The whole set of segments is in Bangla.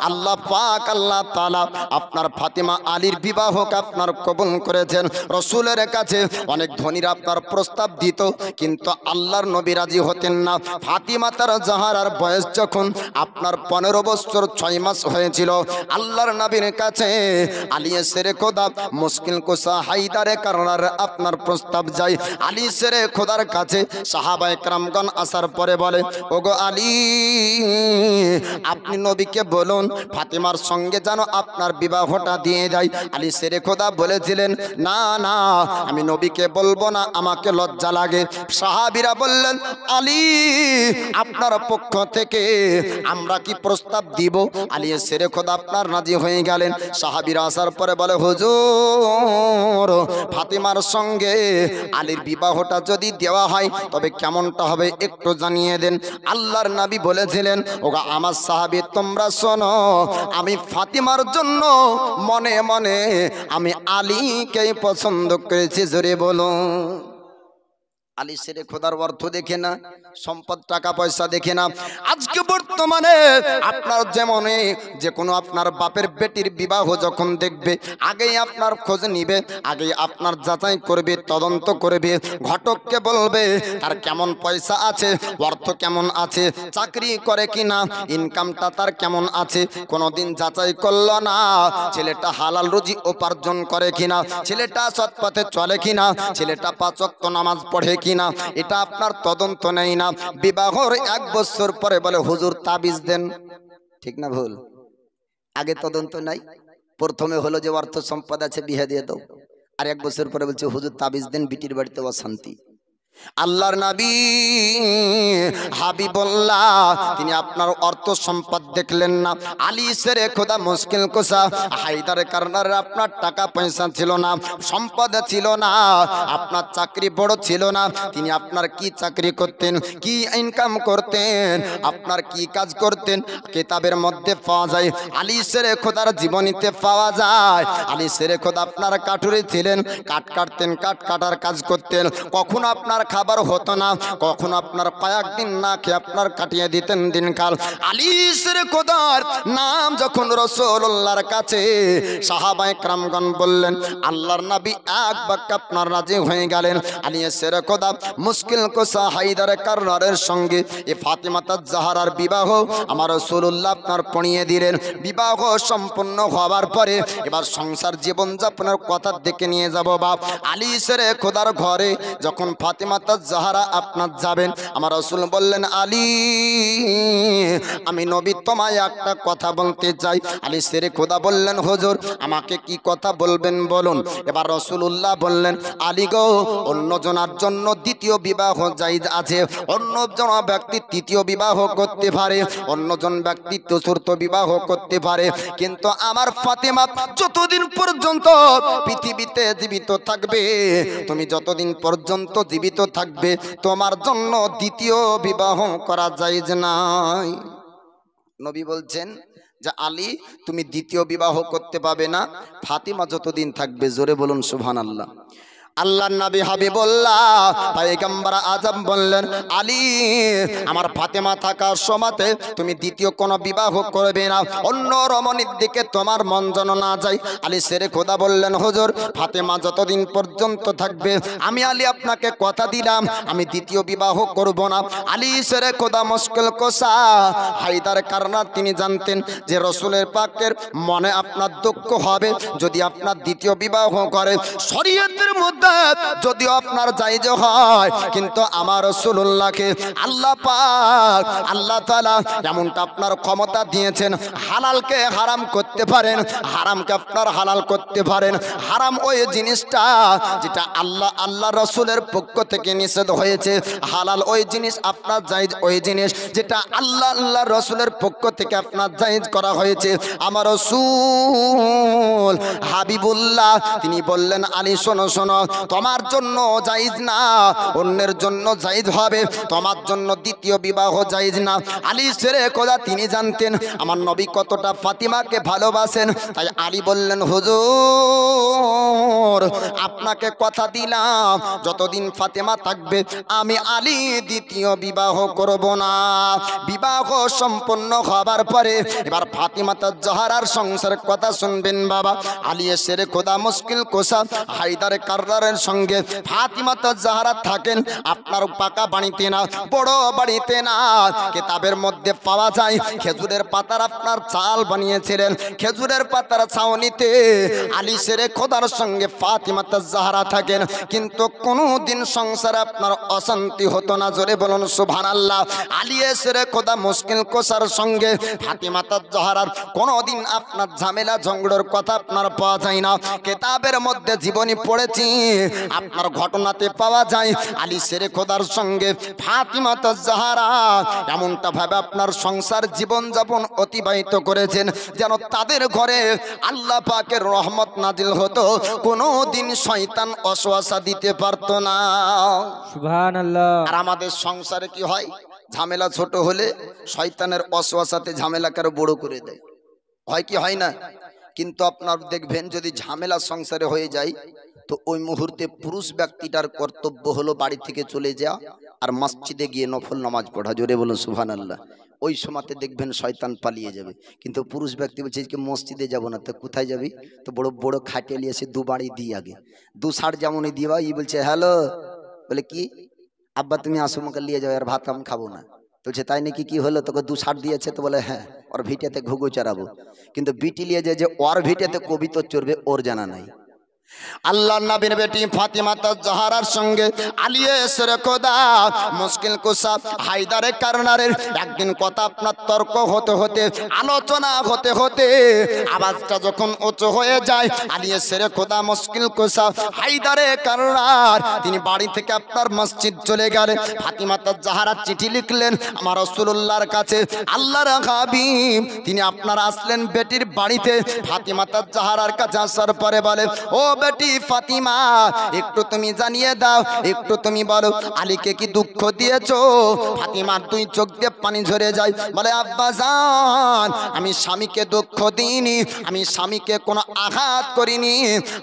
আল্লাহ পাক আল্লাহ তাআলা আপনার ফাতিমা আলীর বিবাহকে আপনার কবুল করেছেন। রাসূলের কাছে অনেক ধনীরা আপনার প্রস্তাব দিত, কিন্তু আল্লাহর নবী রাজি হতেন না। ফাতিমা তার জাহরার বয়স যখন আপনার 15 বছর 6 মাস হয়েছিল, আল্লাহর নবীর কাছে আলী শেরে খোদা মুশকিল কুসা হায়দারে কারনার আপনার প্রস্তাব যায়। আলী শেরে খোদার কাছে সাহাবায়ে কেরামগণ আসার পরে বলে, ওগো আলী, আপনি নবীকে বলুন ফাতিমার সঙ্গে যেন আপনার বিবাহটা দিয়ে দেয়। আলী শেরে খোদা বলেছিলেন, না না, আমি নবীকে বলবো না, আমাকে লজ্জা লাগে। সাহাবীরা বললেন, আলী, আপনার পক্ষ থেকে আমরা কি প্রস্তাব দিব? আলী শেরে খোদা আপনার রাজি হয়ে গেলেন। সাহাবীরা আসার পরে বলে, হুজুর, ফাতিমার সঙ্গে আলীর বিবাহটা যদি দেওয়া হয় তবে কেমনটা হবে একটু জানিয়ে দেন। আল্লাহর নবী বলেছিলেন, ওগো আমার সাহাবী, তোমরা শোনো, আমি ফাতিমার জন্য মনে মনে আমি আলীকেই পছন্দ করেছি। জোরে বলো। আলী শেরে খোদার অর্থ দেখে না, সম্পদ টাকা পয়সা দেখে না। আজকে বর্তমানে আপনার যেমন যে কোনো আপনার বাপের বেটির বিবাহ যখন দেখবে, আগেই আপনার খোঁজ নিবে, আগেই আপনার যাচাই করবে, তদন্ত করবে। ঘটককে বলবে তার কেমন পয়সা আছে, অর্থ কেমন আছে, চাকরি করে কিনা, ইনকামটা তার কেমন আছে। কোনোদিন যাচাই করলো না ছেলেটা হালাল রুজি উপার্জন করে কিনা, ছেলেটা সৎ পথে চলে কিনা, ছেলেটা 5 ওয়াক্ত নামাজ পড়ে কিনা, এটা আপনার তদন্ত নেই না। বিবাহর 1 বছর পরে বলে, হুজুর তাবিজ দেন। ঠিক না ভুল? আগে তদন্ত নাই, প্রথমে হলো যে অর্থ সম্পদ আছে বিয়ে দিয়ে দাও, আর 1 বছর পরে বলছে হুজুর তাবিজ দেন, বিটির বাড়িতে অশান্তি। আল্লাহর নবী হাবিবুল্লাহ তিনি আপনার অর্থ সম্পদ দেখলেন না। আলী শেরে খোদা মুশকিল কুসা হায়দারে কারনার আপনার টাকা পয়সা ছিল না, সম্পদ ছিল না, আপনার চাকরি বড় ছিল না। তিনি আপনার কি চাকরি করতেন, কি ইনকাম করতেন, আপনার কি কাজ করতেন, কিতাবের মধ্যে পাওয়া যায়, আলী শেরে খোদার জীবনীতে পাওয়া যায়। আলী শেরে খোদা আপনার কাঠুরে ছিলেন, কাঠ কাটতেন, কাঠ কাটার কাজ করতেন। কখনো আপনার খাবার হতো না, কখনো আপনার কয়েকদিন না খেয়ে আপনার কাটিয়ে দিতেন দিনকাল। আলী শেরে খোদার নাম যখন রাসূলুল্লাহর কাছে সাহাবায়ে কেরামগণ বললেন, আল্লাহর নবী এক বাক্যে আপনার রাজি হয়ে গেলেন। আলী শেরে খোদা মুশকিল কুসা হায়দারে কারনারের সঙ্গে এই ফাতিমা জাহরার বিবাহ আমার রাসূলুল্লাহ আপনার পড়িয়ে দিলেন। বিবাহ সম্পন্ন হওয়ার পরে এবার সংসার জীবন যাপনের কথা দেখে নিয়ে যাব বাপ। আলী শেরে খোদার ঘরে যখন ফাতিমা জাহরা আপনার যাবেন, আমার রাসূল বললেন, আলী, আমি নবী তোমায় একটা কথা বলতে চাই। আলী শেরে খোদা বললেন, হুজুর আমাকে কি কথা বলবেন বলুন। এবার রাসূলুল্লাহ বললেন, আলী গো, অন্যজনের জন্য দ্বিতীয় বিবাহ জায়েজ আছে, অন্যজন ব্যক্তি তৃতীয় বিবাহ করতে পারে, অন্যজন ব্যক্তি চতুর্থ বিবাহ করতে পারে, কিন্তু আমার ফাতিমা যতদিন পর্যন্ত পৃথিবীতে জীবিত থাকবে, তুমি যতদিন পর্যন্ত জীবিত থাকবে, তোমার জন্য দ্বিতীয় বিবাহ করা জায়েজ নাই। নবী বলছেন যে আলী, তুমি দ্বিতীয় বিবাহ করতে পাবে না, ফাতিমা যতদিন থাকবে। জোরে বলুন সুবহানাল্লাহ। আল্লাহর নবী হাবিবুল্লাহ পয়গম্বর আজম বললেন, আলী, আমার ফাতিমা থাকার সময়তে তুমি দ্বিতীয় কোনো বিবাহ করবে না, অন্য রমণীর দিকে তোমার মন যেন না যায়। আলী শেরে খোদা বললেন, হুজুর ফাতিমা যতদিন পর্যন্ত থাকবে, আমি আলী আপনাকে কথা দিলাম আমি দ্বিতীয় বিবাহ করব না। আলী শেরে খোদা মুশকিল কুসা হায়দার কারনার তিনি জানতেন যে রাসূলের পাকের মনে আপনার দুঃখ হবে যদি আপনার দ্বিতীয় বিবাহ করে। শরীয়তের মধ্যে যদিও আপনার জায়েজ হয়, কিন্তু আমার রাসূলুল্লাহকে আল্লাহ পাক আল্লাহ তাআলা এমনটা আপনার ক্ষমতা দিয়েছেন, হালালকে হারাম করতে পারেন, হারামকে আপনার হালাল করতে পারেন। হারাম ওই জিনিসটা যেটা আল্লাহ রাসূলের পক্ষ থেকে নিষেধ হয়েছে, হালাল ওই জিনিস আপনার জায়েজ ওই জিনিস যেটা আল্লাহ রাসূলের পক্ষ থেকে আপনার জায়েজ করা হয়েছে। আমার রাসূল হাবিবুল্লাহ তিনি বললেন, আলী শোনো শোনো, তোমার জন্য জায়েজ না, অন্যের জন্য জায়েজ হবে, তোমার জন্য দ্বিতীয় বিবাহ জায়েজ না। আলী শেরে খোদা তিনি জানতেন আমার নবী কতটা ফাতিমাকে ভালোবাসেন, তাই আলী বললেন হুজুর আপনাকে কথা দিলাম যতদিন ফাতেমা থাকবে আমি আলী দ্বিতীয় বিবাহ করব না। বিবাহ সম্পন্ন হবার পরে এবার ফাতিমা জাহরার সংসারের কথা শুনবেন বাবা। আলী শেরে খোদা মুশকিল কোষা হায়দার কাররারের সঙ্গে ফাতিমা জাহরা থাকেন আপনার পাকা বাড়িতে না, বড় বাড়িতে না। কিতাবের মধ্যে পাওয়া যায় খেজুরের পাতার আপনার চাল বানিয়েছিলেন, খেজুরের পাতার ছাউনিতে আলী শেরে খোদার সঙ্গে ফাতিমা জাহরা থাকেন, কিন্তু কোনোদিন সংসারে আপনার অশান্তি হতো না। জোরে বলুন সুবহানাল্লাহ। আলী শেরে খোদা মুশকিল কোষার সঙ্গে ফাতিমা জাহরার কোনোদিন আপনার ঝামেলা ঝগড়ার কথা আপনার পাওয়া যায় না। কিতাবের মধ্যে জীবনী পড়েছি আপনার ঘটনাতে পাওয়া যায় আলী শেরে খোদার সঙ্গে ফাতিমা জাহরা এমনটা ভাবে আপনার সংসার জীবন যাপন অতিবাহিত করেছেন যেন তাদের ঘরে আল্লাহ পাকের রহমত নাজিল হতো, কোনোদিন শয়তান অসওয়াসা দিতে পারতো না। সুবহানাল্লাহ। আর আমাদের সংসারে কি হয়, ঝামেলা ছোট হলে শয়তানের অসওয়াসাতে ঝামেলাকে আরো বড় করে দেয়, হয় কি হয় না? কিন্তু আপনার দেখবেন যদি ঝামেলা সংসারে হয়ে যায় তো ওই মুহূর্তে পুরুষ ব্যক্তিটার কর্তব্য হলো বাড়ি থেকে চলে যাওয়া আর মসজিদে গিয়ে নফল নামাজ পড়া। জোরে বলুন সুবহানাল্লাহ। ওই সময়তে দেখবেন শয়তান পালিয়ে যাবে। কিন্তু পুরুষ ব্যক্তি বলছে যে মসজিদে যাব না, তো কোথায় যাবি? তো বড় বড় খাটে নিয়ে এসে দু বাড়ি দিয়ে আগে দু শার্ট যেমনই দিবা, ই বলছে হ্যালো, বলে কি আব্বা তুমি আসো আমাকে নিয়ে যাও, আর ভাত আমি খাবো না। বলছে তাই নাকি, কি হলো? তোকে দু শার্ট দিয়েছে? তো বলে হ্যাঁ, ওর ভিটাতে ঘুঘু চড়াবো। কিন্তু বিটি নিয়ে যে ওর ভিটাতে কবিতা চড়বে ওর জানা নাই। আল্লাহর নবীর বেটি ফাতিমা জাহরার সঙ্গে আলী শেরে খোদা মুশকিল কুশা হায়দারে কারনারের একদিন কথা আপনার তর্ক হতে হতে আলোচনা হতে হতে আওয়াজটা যখন উঁচু হয়ে যায় আলী শেরে খোদা মুশকিল কুশা হায়দারে কারনার তিনি বাড়ি থেকে আপনার মসজিদ চলে গেলেন। ফাতিমা জাহরা চিঠি লিখলেন আমার রাসূলুল্লাহর কাছে। আল্লাহর হাবিব তিনি আপনার আসলেন বেটির বাড়িতে। ফাতিমা জাহরার কাছে আসার পরে বলে ও বেটি ফাতিমা একটু তুমি জানিয়ে দাও, একটু তুমি বলো আলীকে কি দুঃখ দিয়েছো? ফাতিমার দুই চোখ দিয়ে পানি ঝরে যায়, বলে আব্বা জান আমি স্বামীকে দুঃখ দিইনি, আমি স্বামীকে কোনো আঘাত করিনি,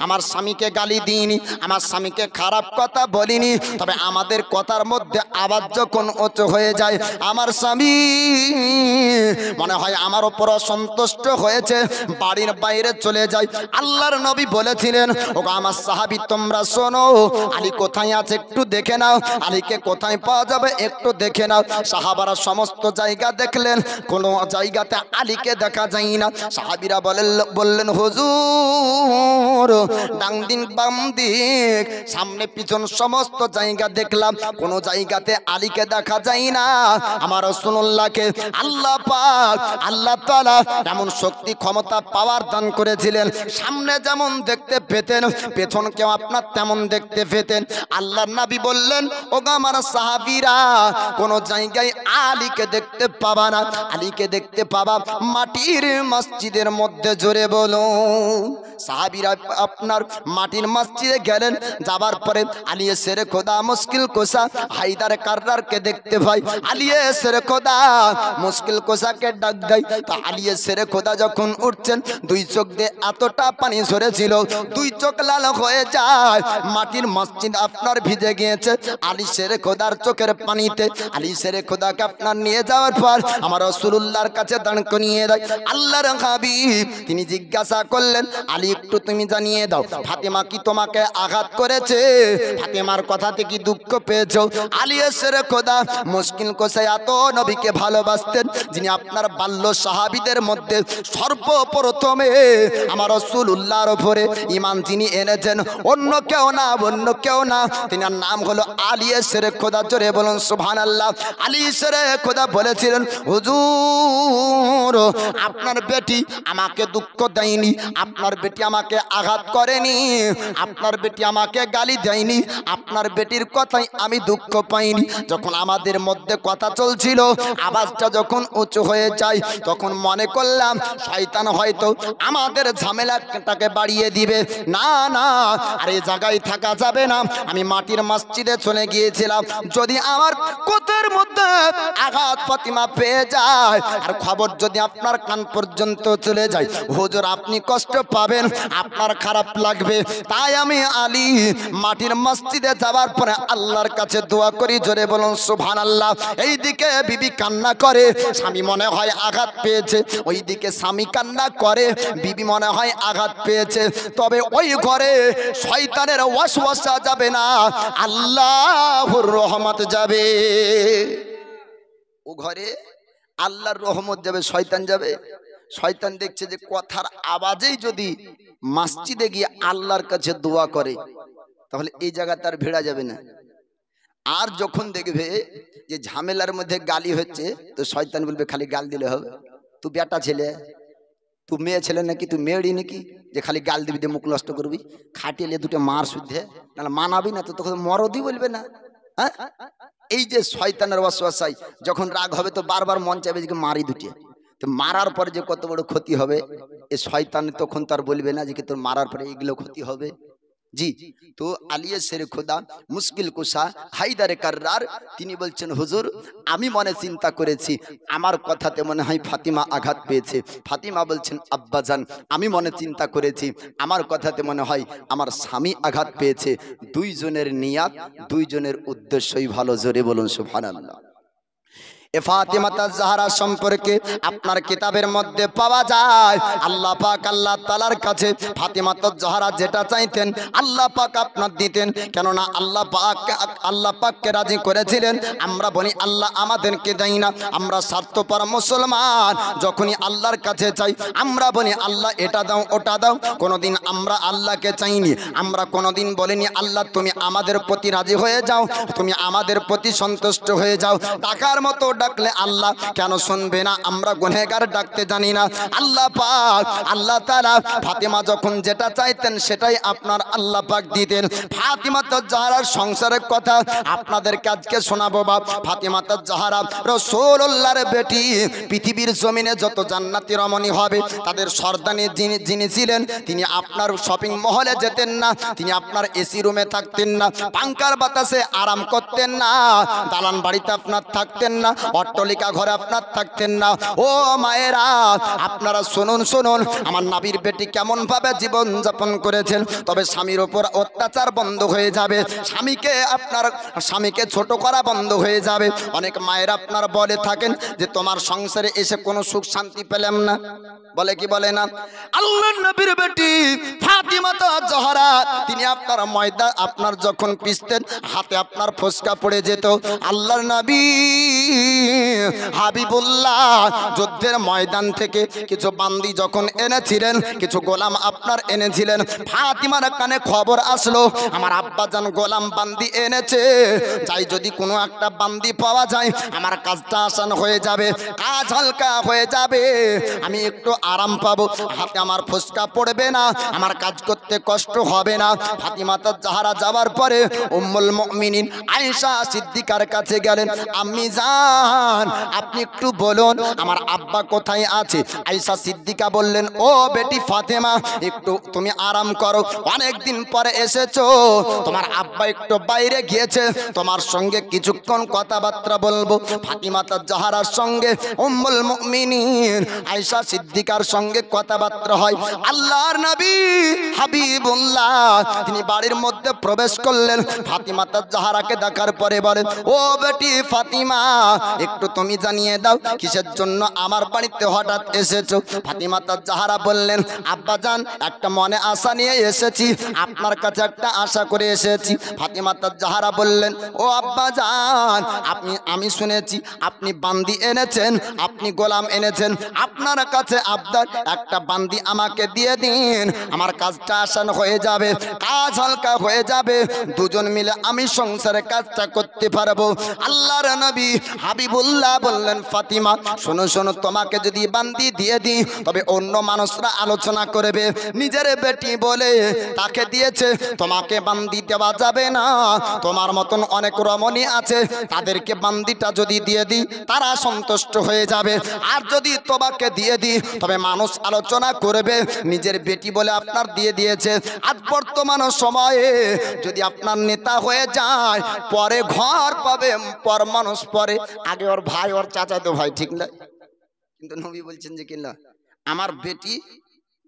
আমার স্বামীকে গালি দিইনি, আমার স্বামীকে খারাপ কথা বলিনি। তবে আমাদের কথার মধ্যে আওয়াজ যখন উঁচু হয়ে যায় আমার স্বামী মনে হয় আমার উপর অসন্তুষ্ট হয়েছে, বাড়ির বাইরে চলে যায়। আল্লাহর নবী বলেছিলেন ও আমার সাহাবী তোমরা শোনো, আলী কোথায় আছে একটু দেখে নাও, আলীকে কোথায় পাওয়া যাবে একটু দেখে নাও। সাহাবারা সমস্ত জায়গা দেখলেন, কোনো জায়গাতে আলীকে দেখা যায় না। সাহাবীরা বললেন হুজুর ডান দিক বাম দিক সামনে পিছন সমস্ত জায়গা দেখলাম, কোনো জায়গাতে আলীকে দেখা যায় না। আমার রাসূলুল্লাহকে আল্লাহ পাক আল্লাহ তাআলা এমন শক্তি ক্ষমতা পাওয়ার দান করেছিলেন, সামনে যেমন দেখতে পেতেন পেছনকেও আপনার তেমন দেখতে পেতেন। আল্লাহর নবী বললেন ও আমার সাহাবীরা কোন জায়গায় আলীকে দেখতে পাবা না, আলীকে দেখতে পাবা মাটির মসজিদের মধ্যে। জোরে বলুন। সাহাবীরা আপনার মাটির মসজিদে গেলেন, যাবার পরে আলী শেরে খোদা মুশকিল কোষা হায়দার কাররারকে দেখতে পাই। আলী শেরে খোদা মুশকিল কোষাকে ডাক দেয়। তা আলী শেরে খোদা যখন উঠছেন দুই চোখ দিয়ে এতটা পানি ঝরেছিল, দুই চোখ লাল হয়ে যায়, মাটির মসজিদ আপনার ভিজে গিয়েছে আলী শেরে খোদার চোখের পানিতে। আলী শেরে খোদাকে আপনার নিয়ে যাওয়ার পর আমার রাসূলুল্লাহর কাছে দাঁড় করিয়ে দেয়। আল্লাহর হাবিব তিনি জিজ্ঞাসা করলেন আলী একটু তুমি জানিয়ে দাও ফাতেমা কি তোমাকে আঘাত করেছে? ফাতেমার কথাতে কি দুঃখ পেয়েছো? আলী শেরে খোদা মুশকিল কোষা এত নবীকে ভালোবাসতেন, যিনি আপনার বাল্য সাহাবীদের মধ্যে সর্বপ্রথমে আমার রাসূলুল্লাহর উপরে ঈমান যিনি এনেছেন অন্য কেউ না, অন্য কেউ না, তিনার নাম হলো আলী শেরে খোদা। জোরে বলুন সুবহানাল্লাহ। আলী শেরে খোদা বলেছিলেন হুজুর আপনার বেটি আমাকে দুঃখ দেয়নি, আপনার বেটি আমাকে আঘাত করেনি, আপনার বেটি আমাকে গালি দেয়নি, আপনার বেটির কথাই আমি দুঃখ পাইনি। যখন আমাদের মধ্যে কথা চলছিল আওয়াজটা যখন উঁচু হয়ে যায় তখন মনে করলাম শয়তান হয়তো আমাদের ঝামেলাটাকে বাড়িয়ে দিবে। না না না আর এই জায়গায় থাকা যাবে না, আমি মাটির মসজিদে চলে গিয়েছিলাম। যদি আমার কোতের মধ্যে আঘাত ফাতিমা পেয়ে যায় আর খবর যদি আপনার কান পর্যন্ত চলে যায়, হুজুর আপনি কষ্ট পাবেন, আপনার খারাপ লাগবে। তাই আমি আলী মাটির মসজিদে যাওয়ার পরে আল্লাহর কাছে দোয়া করি, জোরে বলুন সুবহানাল্লাহ। এইদিকে বিবি কান্না করে, স্বামী মনে হয় আঘাত পেয়েছে, ওইদিকে স্বামী কান্না করে, বিবি মনে হয় আঘাত পেয়েছে। তবে ওই ঘরে শয়তানের ওয়াসওয়াসা যাবে না, আল্লাহর রহমত যাবে। ও ঘরে আল্লাহর রহমত যাবে, শয়তান যাবে। শয়তান দেখছে যে কথার আওয়াজেই যদি মসজিদে গিয়ে আল্লাহর কাছে দোয়া করে তাহলে এই জায়গা তার ভিড়া যাবে না। আর যখন দেখবে যে ঝামেলার মধ্যে গালি হচ্ছে, তো শয়তান বলবে খালি গাল দিলে হবে, তুই বেটা ছেলে, তুই মেয়ে ছেলে নাকি, তুই মেয়েড়ি নাকি যে খালি গাল দিবি দিয়ে মুখ নষ্ট করবি, খাটিয়ে দুটো মার শুদ্ধে নাহলে মানাবি না তো তখন মরদি বলবে না। হ্যাঁ, এই যে শয়তানের ওয়াসওয়াসায় যখন রাগ হবে তো বারবার মন চাইবে যে মারি দুটে, তো মারার পরে যে কত বড় ক্ষতি হবে এ শয়তান তখন তার বলবে না যে কি তোর মারার পরে এগুলো ক্ষতি হবে। জি, তো আলিয়ে শেরে খোদা মুশকিল কুশা হায়দারে কাররার তিনি বলছেন, হুজুর আমি মনে চিন্তা করেছি আমার কথাতে মনে হয় ফাতিমা আঘাত পেয়েছে। ফাতিমা বলছেন, আব্বাজান আমি মনে চিন্তা করেছি আমার কথাতে মনে হয় আমার স্বামী আঘাত পেয়েছে। দুইজনের নিয়াত, দুইজনের উদ্দেশ্যই ভালো, জোরে বলুন সুবহানাল্লাহ। ফাতিমা জাহরা সম্পর্কে আপনার কিতাবের মধ্যে পাওয়া যায়, আল্লাহ পাক আল্লাহ তাআলার কাছে ফাতিমা জাহরা যেটা চাইতেন আল্লাহ পাক আপনার দিতেন। কেননা আল্লাহ পাককে রাজি করেছিলেন। আমরা বলি আল্লাহ আমাদেরকে দেয় না, আমরা স্বার্থপর মুসলমান, যখনই আল্লাহর কাছে চাই আমরা বলি আল্লাহ এটা দাও ওটা দাও। কোনোদিন আমরা আল্লাহকে চাইনি, আমরা কোনোদিন বলিনি আল্লাহ তুমি আমাদের প্রতি রাজি হয়ে যাও, তুমি আমাদের প্রতি সন্তুষ্ট হয়ে যাও। টাকার মতো ডাকলে আল্লাহ কেন শুনবে না? আমরা গুনাহগার ডাকতে জানি না। আল্লাহ পাক আল্লাহ তাআলা ফাতিমা যখন যেটা চাইতেন সেটাই আপনার আল্লাহ পাক দিতেন। ফাতিমা জাহরার সংসারের কথা আপনাদেরকে আজকে শোনাবো। বাপ ফাতিমা জাহরা রাসূলুল্লাহর বেটি, পৃথিবীর জমিনে যত জান্নাতি রমণী হবে তাদের সর্দানি যিনি ছিলেন তিনি আপনার শপিং মহলে যেতেন না, তিনি আপনার এসি রুমে থাকতেন না, পাঙ্খার বাতাসে আরাম করতেন না, দালান বাড়িতে আপনার থাকতেন না, অট্টালিকা ঘরে আপনার থাকতেন না। ও মায়েরা আপনারা শুনুন শুনুন আমার নবীর বেটি কেমন ভাবে জীবন যাপন করেছেন। তবে স্বামীর উপর অত্যাচার বন্ধ হয়ে যাবে, স্বামীকে ছোট করা বন্ধ হয়ে যাবে। অনেক মায়েরা আপনার বলে থাকেন যে তোমার সংসারে এসে কোনো সুখ শান্তি পেলাম না, বলে কি বলে না? আল্লাহর নবীর বেটি ফাতিমা জাহরা তিনি আপনার ময়দা আপনার যখন পিষতেন হাতে আপনার ফোসকা পড়ে যেত। আল্লাহর নবী হাবিবুল্লাহ যুদ্ধের ময়দান থেকে কিছু বান্দি যখন এনেছিলেন, কিছু গোলাম আপনার এনেছিলেন, ফাতিমার কানে খবর আসলো আমার আব্বাজান গোলাম বান্দি এনেছে, চাই যদি কোনো একটা বান্দি পাওয়া যায় আমার কাজটা আসান হয়ে যাবে, কাজ হালকা হয়ে যাবে, আমি একটু আরাম পাবো, হাতে আমার ফোসকা পড়বে না, আমার কাজ করতে কষ্ট হবে না। ফাতিমা জাহরা যাওয়ার পরে উম্মুল মুমিনিন আয়েশা সিদ্দিকার কাছে গেলেন, আম্মি জান আপনি একটু বলুন আমার আব্বা কোথায় আছে? আয়েশা সিদ্দিকা বললেন, ও বেটি ফাতেমা একটু তুমি আরাম করো, অনেক দিন পরে এসেছো, তোমার আব্বা একটু বাইরে গিয়েছে, তোমার সঙ্গে কিছুক্ষণ কথাবার্তা বলবো। ফাতিমা জাহরার সঙ্গে উম্মুল মুমিনিন আয়েশা সিদ্দিকার সঙ্গে কথাবার্তা হয়। আল্লাহর নবী হাবিবুল্লাহ তিনি বাড়ির মধ্যে প্রবেশ করলেন। ফাতিমা জাহরাকে দেখার পরে বলেন, ও বেটি ফাতিমা একটু তুমি জানিয়ে দাও কিসের জন্য আমার বাড়িতে হঠাৎ এসেছো? ফাতিমা জাহরা বললেন, আব্বাজান একটা মনে আশা নিয়ে এসেছি, আপনার কাছে একটা আশা করে এসেছি। ফাতিমা জাহরা বললেন, ও আব্বাজান আমি শুনেছি আপনি বান্দি এনেছেন, আপনি গোলাম এনেছেন, আপনার কাছে আবদার একটা বান্দি আমাকে দিয়ে দিন, আমার কাজটা আসান হয়ে যাবে, কাজ হালকা হয়ে যাবে, দুজন মিলে আমি সংসারের কাজটা করতে পারবো। আল্লাহর নবী হাবিব হাবিবুল্লাহ বললেন ফাতিমা শোনো শোনো, তোমাকে যদি বান্দি দিয়ে দিই তবে অন্য মানুষরা আলোচনা করবে নিজের বেটি বলে তাকে দিয়েছে, তোমাকে বান্দি দেওয়া যাবে না। তোমার মতন অনেক রমণী আছে, তাদেরকে বান্দিটা যদি দিয়ে দিই তারা সন্তুষ্ট হয়ে যাবে, আর যদি তোমাকে দিয়ে দিই তবে মানুষ আলোচনা করবে নিজের বেটি বলে আপনার দিয়ে দিয়েছে। আজ বর্তমান সময়ে যদি আপনার নেতা হয়ে যায় পরে ঘর পাবে, পর মানুষ পরে, আগে ওর ভাই ওর চাচাতো ভাই, ঠিক না? কিন্তু নবী বলছেন যে কিনা আমার বেটি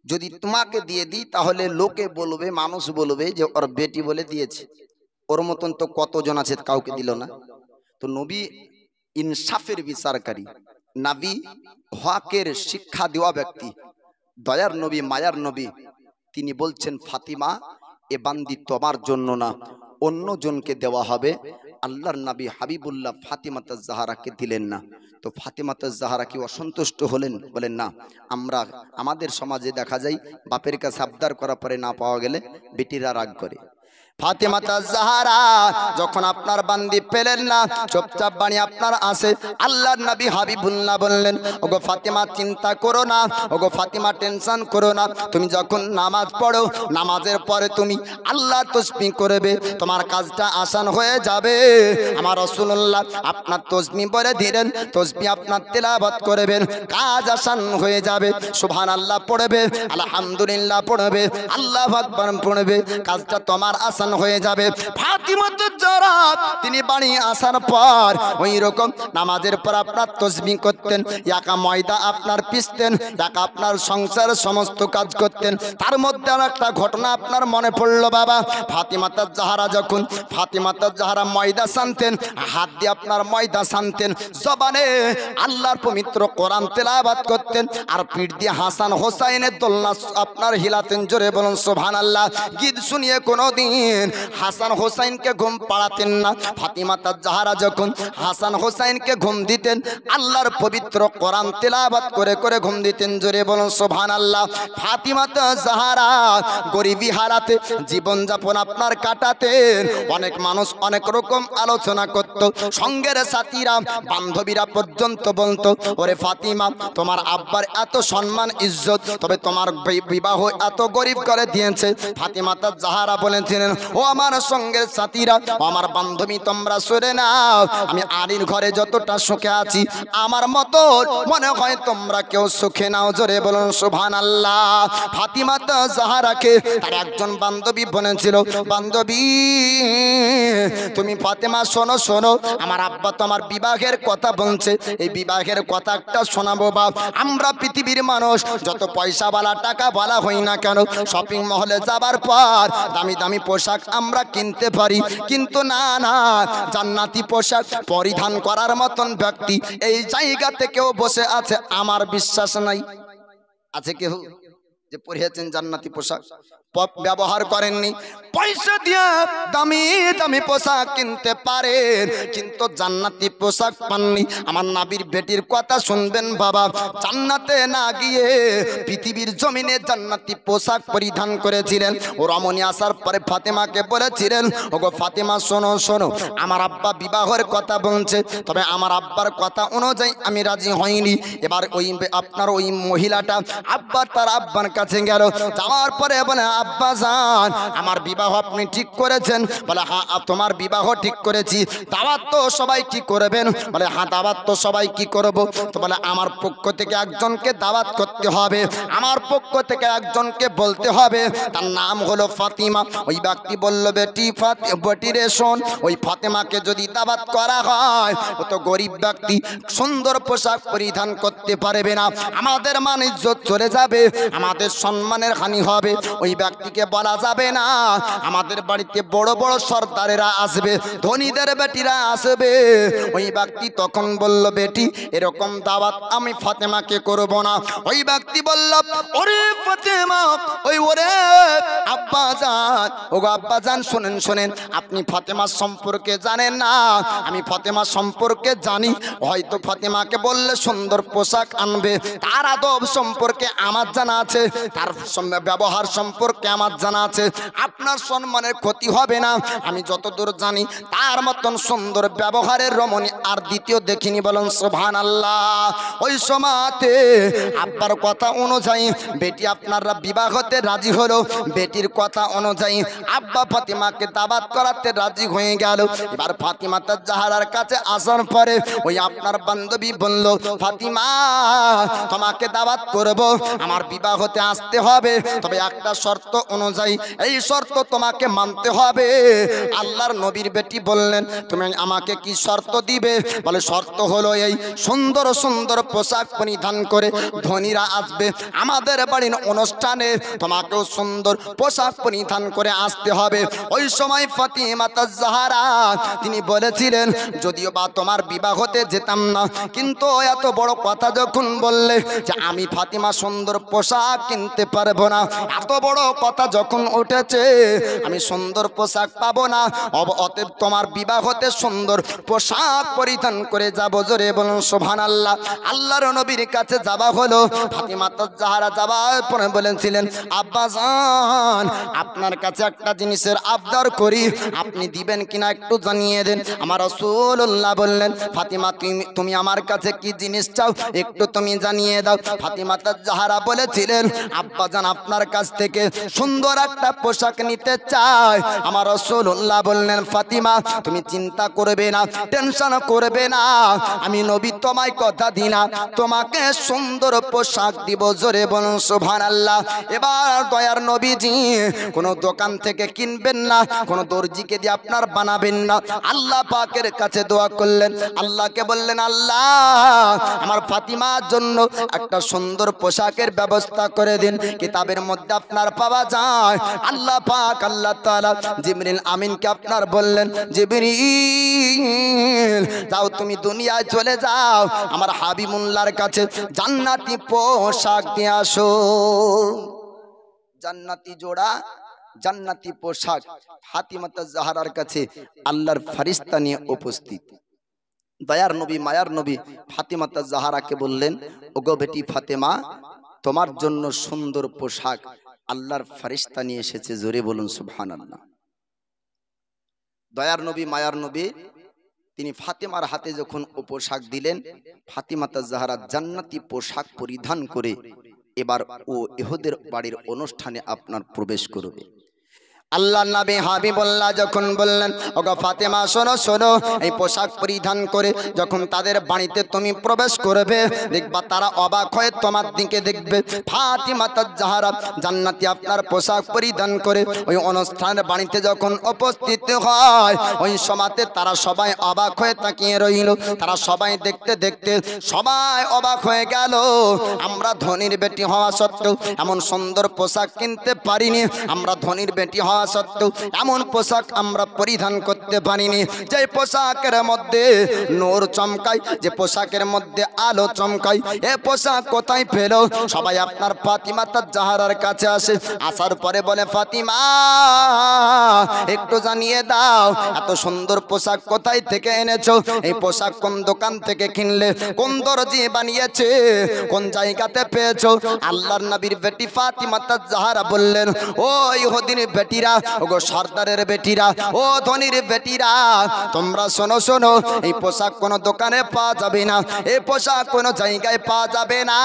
যদি তোমাকে দিয়ে দিই তাহলে লোকে বলবে, মানুষ বলবে যে ওর বেটি বলে দিয়েছে। ওর মতন তো কতজন আছে কাউকে দিল না। তো নবী ইনসাফের বিচারকারী, নবী হকের শিক্ষা দেওয়া ব্যক্তি, দয়ার নবী, মায়ার নবী, তিনি বলছেন ফাতিমা এ বান্দি তোমার জন্য না, অন্য জনকে দেওয়া হবে। আল্লাহর নবী হাবিবুল্লাহ ফাতিমাত জাহরাকে দিলেন না। তো ফাতিমাত জাহরা কি অসন্তুষ্ট হলেন? বলেন না। আমরা আমাদের সমাজে দেখা যায় বাপের কাছে আবদার করার পরে না পাওয়া গেলে বেটিরা রাগ করে। ফাতিমাত জাহরা যখন আপনার বান্দি পেলেন না, চুপচাপ বাণী আপনার আসে, আল্লাহর নবী হাবিবুল্লাহ বললেন ওগো ফাতিমা চিন্তা করো না, ওগো ফাতিমা টেনশন করো না, তুমি যখন নামাজ পড়ো নামাজের পরে তুমি আল্লাহ তাসবিহ করবে, তোমার কাজটা আসান হয়ে যাবে। আমার রাসূলুল্লাহ আপনার তাসবিহ বলে দিলেন, তাসবিহ আপনার তেলাওয়াত করবেন, কাজ আসান হয়ে যাবে। সুবহানাল্লাহ পড়বে, আলহামদুলিল্লাহ পড়বে, আল্লাহু আকবার পড়বে, কাজটা তোমার আসান হয়ে যাবে। ফাতিমা জাহরা তিনি বাড়ি আসার পর ওই রকম নামাজের পর আপনার তাসবিহ করতেন, একা ময়দা আপনার পিষতেন, একা আপনার সংসার সমস্ত কাজ করতেন। তার মধ্যে আর একটা ঘটনা আপনার মনে পড়লো বাবা, ফাতিমা জাহরা যখন জাহরা ময়দা সানতেন, হাত দিয়ে আপনার ময়দা সানতেন, জবানে আল্লাহর পবিত্র কোরআন তেলাওয়াত করতেন, আর পিঠ দিয়ে হাসান হোসাইনের দোলনা আপনার হিলাতেন। জোরে বলুন সুবহানাল্লাহ। গীত শুনিয়ে কোনোদিন হাসান হোসাইনকে ঘুম পাড়াতেন না। ফাতিমা জাহরা যখন হাসান হোসাইনকে ঘুম দিতেন আল্লাহর পবিত্র কোরআন তেলাওয়াত করে করে ঘুম দিতেন। জোরে বলুন সুবহানাল্লাহ। ফাতিমা জাহরা গরিবী হারাতে জীবন যাপন আপনার কাটাতেন। অনেক মানুষ অনেক রকম আলোচনা করত, সঙ্গের সাথীরা বান্ধবীরা পর্যন্ত বলতো ওরে ফাতিমা তোমার আব্বার এত সম্মান ইজ্জত, তবে তোমার বিবাহ এত গরিব করে দিয়েছে। ফাতিমা জাহরা বলেছিলেন ও আমার সঙ্গের সাথীরা, আমার বান্ধবী তোমরা শুনে নাও, আমি আলীর ঘরে যতটা সুখে আছি আমার মতো মনে হয় তোমরা কেউ সুখে নাও। জোরে বলুন সুবহানাল্লাহ। ফাতিমা জাহরাকে তার একজন বান্ধবী বলেছিল, বান্ধবী তুমি ফাতিমা শোনো শোনো, আমার আব্বা তোমার বিবাহের কথা বলছে, এই বিবাহের কথা একটা শোনাবো বাপ। আমরা পৃথিবীর মানুষ যত পয়সাওয়ালা টাকাওয়ালা হই না কেন, শপিং মহলে যাবার পর দামি দামি পোশাক আমরা কিনতে পারি, কিন্তু না না জান্নাতি পোশাক পরিধান করার মতন ব্যক্তি এই জায়গাতে কেউ বসে আছে আমার বিশ্বাস নাই। আছে কেউ যে পরিয়েছেন জান্নাতি পোশাক ব্যবহার করেননি? পয়সা দিয়ে দামি দামি পোশাক কিনতে পারেন কিন্তু জান্নাতি পোশাক পাননি। আমার নবীর বেটির কথা শুনবেন বাবা, জান্নাতে না গিয়ে পৃথিবীর জমিনে জান্নাতি পোশাক পরিধান করেছিলেন। ও রমণী আসার পরে ফাতেমাকে বলেছিলেন ওগো ফাতেমা শোনো শোনো, আমার আব্বা বিবাহের কথা বলছে, তবে আমার আব্বার কথা অনুযায়ী আমি রাজি হইনি। এবার ওই আপনার ওই মহিলাটা তার আব্বার কাছে গেল, যাওয়ার পরে বলে আব্বা জান আমার বিবাহ আপনি ঠিক করেছেন? বলে হ্যাঁ তোমার বিবাহ ঠিক করেছি। দাওয়াত তো সবাই কি করবেন? বলে হ্যাঁ দাওয়াত তো সবাই কি করব। তো বলে আমার পক্ষ থেকে একজনকে দাওয়াত করতে হবে, আমার পক্ষ থেকে একজনকে বলতে হবে, তার নাম হলো ফাতিমা। ওই ব্যক্তি বলল বেটি রে শোন, ওই ফাতেমাকে যদি দাওয়াত করা হয় ও তো গরিব ব্যক্তি, সুন্দর পোশাক পরিধান করতে পারবে না, আমাদের মান ইজ্জত চলে যাবে, আমাদের সম্মানের হানি হবে। ওই ব্যক্তিকে বলা যাবে না আমাদের বাড়িতে বড় বড় সর্দারেরা আসবে, ধনীদের বেটিরা আসবে। ওই ব্যক্তি তখন বলল বেটি এরকম দাওয়াত আমি ফাতেমাকে করব না। ওই ব্যক্তি বলল ওরে ফাতেমা, ওরে আব্বা জান, ওগো আব্বা জান শোনেন শোনেন, আপনি ফাতেমা সম্পর্কে জানেন না, আমি ফাতেমা সম্পর্কে জানি। হয়তো ফাতেমাকে বললে সুন্দর পোশাক আনবে, তার আদব সম্পর্কে আমার জানা আছে, তার ব্যবহার সম্পর্কে সম্পর্কে আমার জানা আছে, আপনার সম্মানের ক্ষতি হবে না। আমি যতদূর জানি তার মতন সুন্দর ব্যবহারের রমণী আর দ্বিতীয় দেখিনি, বলুন সুবহানাল্লাহ। ওই সময়তে আব্বার কথা অনুযায়ী বেটি আপনারা বিবাহ হতে রাজি হলো। বেটির কথা অনুযায়ী আব্বা ফাতিমাকে দাওয়াত করাতে রাজি হয়ে গেল। এবার ফাতিমা তার জাহারার কাছে আসার পরে ওই আপনার বান্ধবী বলল, ফাতিমা তোমাকে দাওয়াত করব, আমার বিবাহ হতে আসতে হবে, তবে একটা শর্ত অনুযায়ী, এই শর্ত তোমাকে মানতে হবে। আল্লাহর নবীর বেটি বললেন, তুমি আমাকে কি শর্ত দিবে? বলে শর্ত হলো এই, সুন্দর সুন্দর পোশাক পরিধান করে ধনীরা আসবে আমাদের বাড়ির অনুষ্ঠানে, তোমাকেও সুন্দর পোশাক পরিধান করে আসতে হবে। ওই সময় ফাতিমা তাজ জাহরা তিনি বলেছিলেন, যদিও বা তোমার বিবাহতে যেতাম না, কিন্তু এত বড় কথা যখন বললে যে আমি ফাতিমা সুন্দর পোশাক কিনতে পারবো না, এত বড় কথা যখন উঠেছে আমি সুন্দর পোশাক পাবো না, অতএব তোমার বিবাহতে সুন্দর পোশাক পরিধান করে যাবো। জোরে বলুন সুবহানাল্লাহ। আল্লাহর নবীর কাছে যাওয়া হলো। ফাতিমা তাজ জাহরা যাওয়ার পরে বলেছিলেন, আব্বাজান আপনার কাছে একটা জিনিসের আবদার করি, আপনি দিবেন কিনা একটু জানিয়ে দেন। আমার রাসূলুল্লাহ বললেন, ফাতিমা তুমি আমার কাছে কি জিনিস চাও একটু তুমি জানিয়ে দাও। ফাতিমা তাজ জাহরা বলেছিলেন, আব্বাজান আপনার কাছ থেকে সুন্দর একটা পোশাক নিতে চাই। আমার রাসূলুল্লাহ বললেন, ফাতিমা তুমি চিন্তা করবে না, টেনশন করবে না, আমি নবী তোমায় কথা দিলাম তোমাকে সুন্দর পোশাক দিব। জোরে বলুন সুবহানাল্লাহ। এবার দয়ার নবীজি কোনো দোকান থেকে কিনবেন না, কোনো দর্জিকে দিয়ে আপনার বানাবেন না, আল্লাহ পাকের কাছে দোয়া করলেন। আল্লাহকে বললেন, আল্লাহ আমার ফাতিমার জন্য একটা সুন্দর পোশাকের ব্যবস্থা করে দিন। কিতাবের মধ্যে আপনার পাওয়া যায় আল্লাহ পাক আল্লাহ তাআলা জিবরিল আমিনকে আপনার বললেন, জিবরিল যাও তুমি দুনিয়ায় চলে যাও, আমার হাবিবুল্লাহর কাছে জান্নাতি পোশাক দিয়ে আসো। জান্নাতি জোড়া, জান্নাতি পোশাক ফাতিমা তাজ জাহরার কাছে আল্লাহর ফেরেশতা নিয়ে উপস্থিত। দয়ার নবী মায়ার নবী ফাতিমা তাজ জাহরাকে বললেন, ওগো বেটি ফাতেমা, তোমার জন্য সুন্দর পোশাক আল্লাহর ফেরেশতা নিয়ে এসেছে। জোরে বলুন সুবহানাল্লাহ। দয়ার নবী মায়ার নবী তিনি ফাতেমার হাতে যখন ও পোশাক দিলেন, ফাতিমা তাজ জাহরা জান্নাতি পোশাক পরিধান করে এবার ও ইহুদের বাড়ির অনুষ্ঠানে আপনার প্রবেশ করবে। আল্লাহ নবী হাবিবুল্লাহ যখন বললেন, ওগো ফাতেমা শোনো শোনো, এই পোশাক পরিধান করে যখন তাদের বাড়িতে তুমি প্রবেশ করবে, দেখবা তারা অবাক হয়ে তোমার দিকে দেখবে। ফাতিমা তাজ জাহরা জান্নাতি আপনার পোশাক পরিধান করে ওই অনুষ্ঠানের বাড়িতে যখন উপস্থিত হয়, ওই সময়তে তারা সবাই অবাক হয়ে তাকিয়ে রইল। তারা সবাই দেখতে দেখতে সবাই অবাক হয়ে গেল। আমরা ধনীর বেটি হওয়া সত্ত্বেও এমন সুন্দর পোশাক কিনতে পারিনি, আমরা ধনীর বেটি হওয়া সত্ত্বেও এমন পোশাক আমরা পরিধান করতে পারিনি, যে পোশাকের মধ্যে নূর চমকায়, যে পোশাকের মধ্যে আলো চমকায়, এ পোশাক কোথায় পেল? সবাই আপনার ফাতিমা তাজ জাহরার কাছে আসে। আসার পরে বলে, ফাতিমা একটু জানিয়ে দাও এত সুন্দর পোশাক কোথায় থেকে এনেছো? এই পোশাক কোন দোকান থেকে কিনলে? কোন দর্জি বানিয়েছে? কোন জায়গাতে পেয়েছো? আল্লাহর নবীর বেটি ফাতিমা তাজ জাহরা বললেন, ও ইহুদির বেটিরা, ওগো সর্দারের বেটিরা, ও ধনীর বেটিরা, তোমরা শোনো শোনো, এই পোশাক কোনো দোকানে পাওয়া যাবে না, এই পোশাক কোনো জায়গায় পাওয়া যাবে না,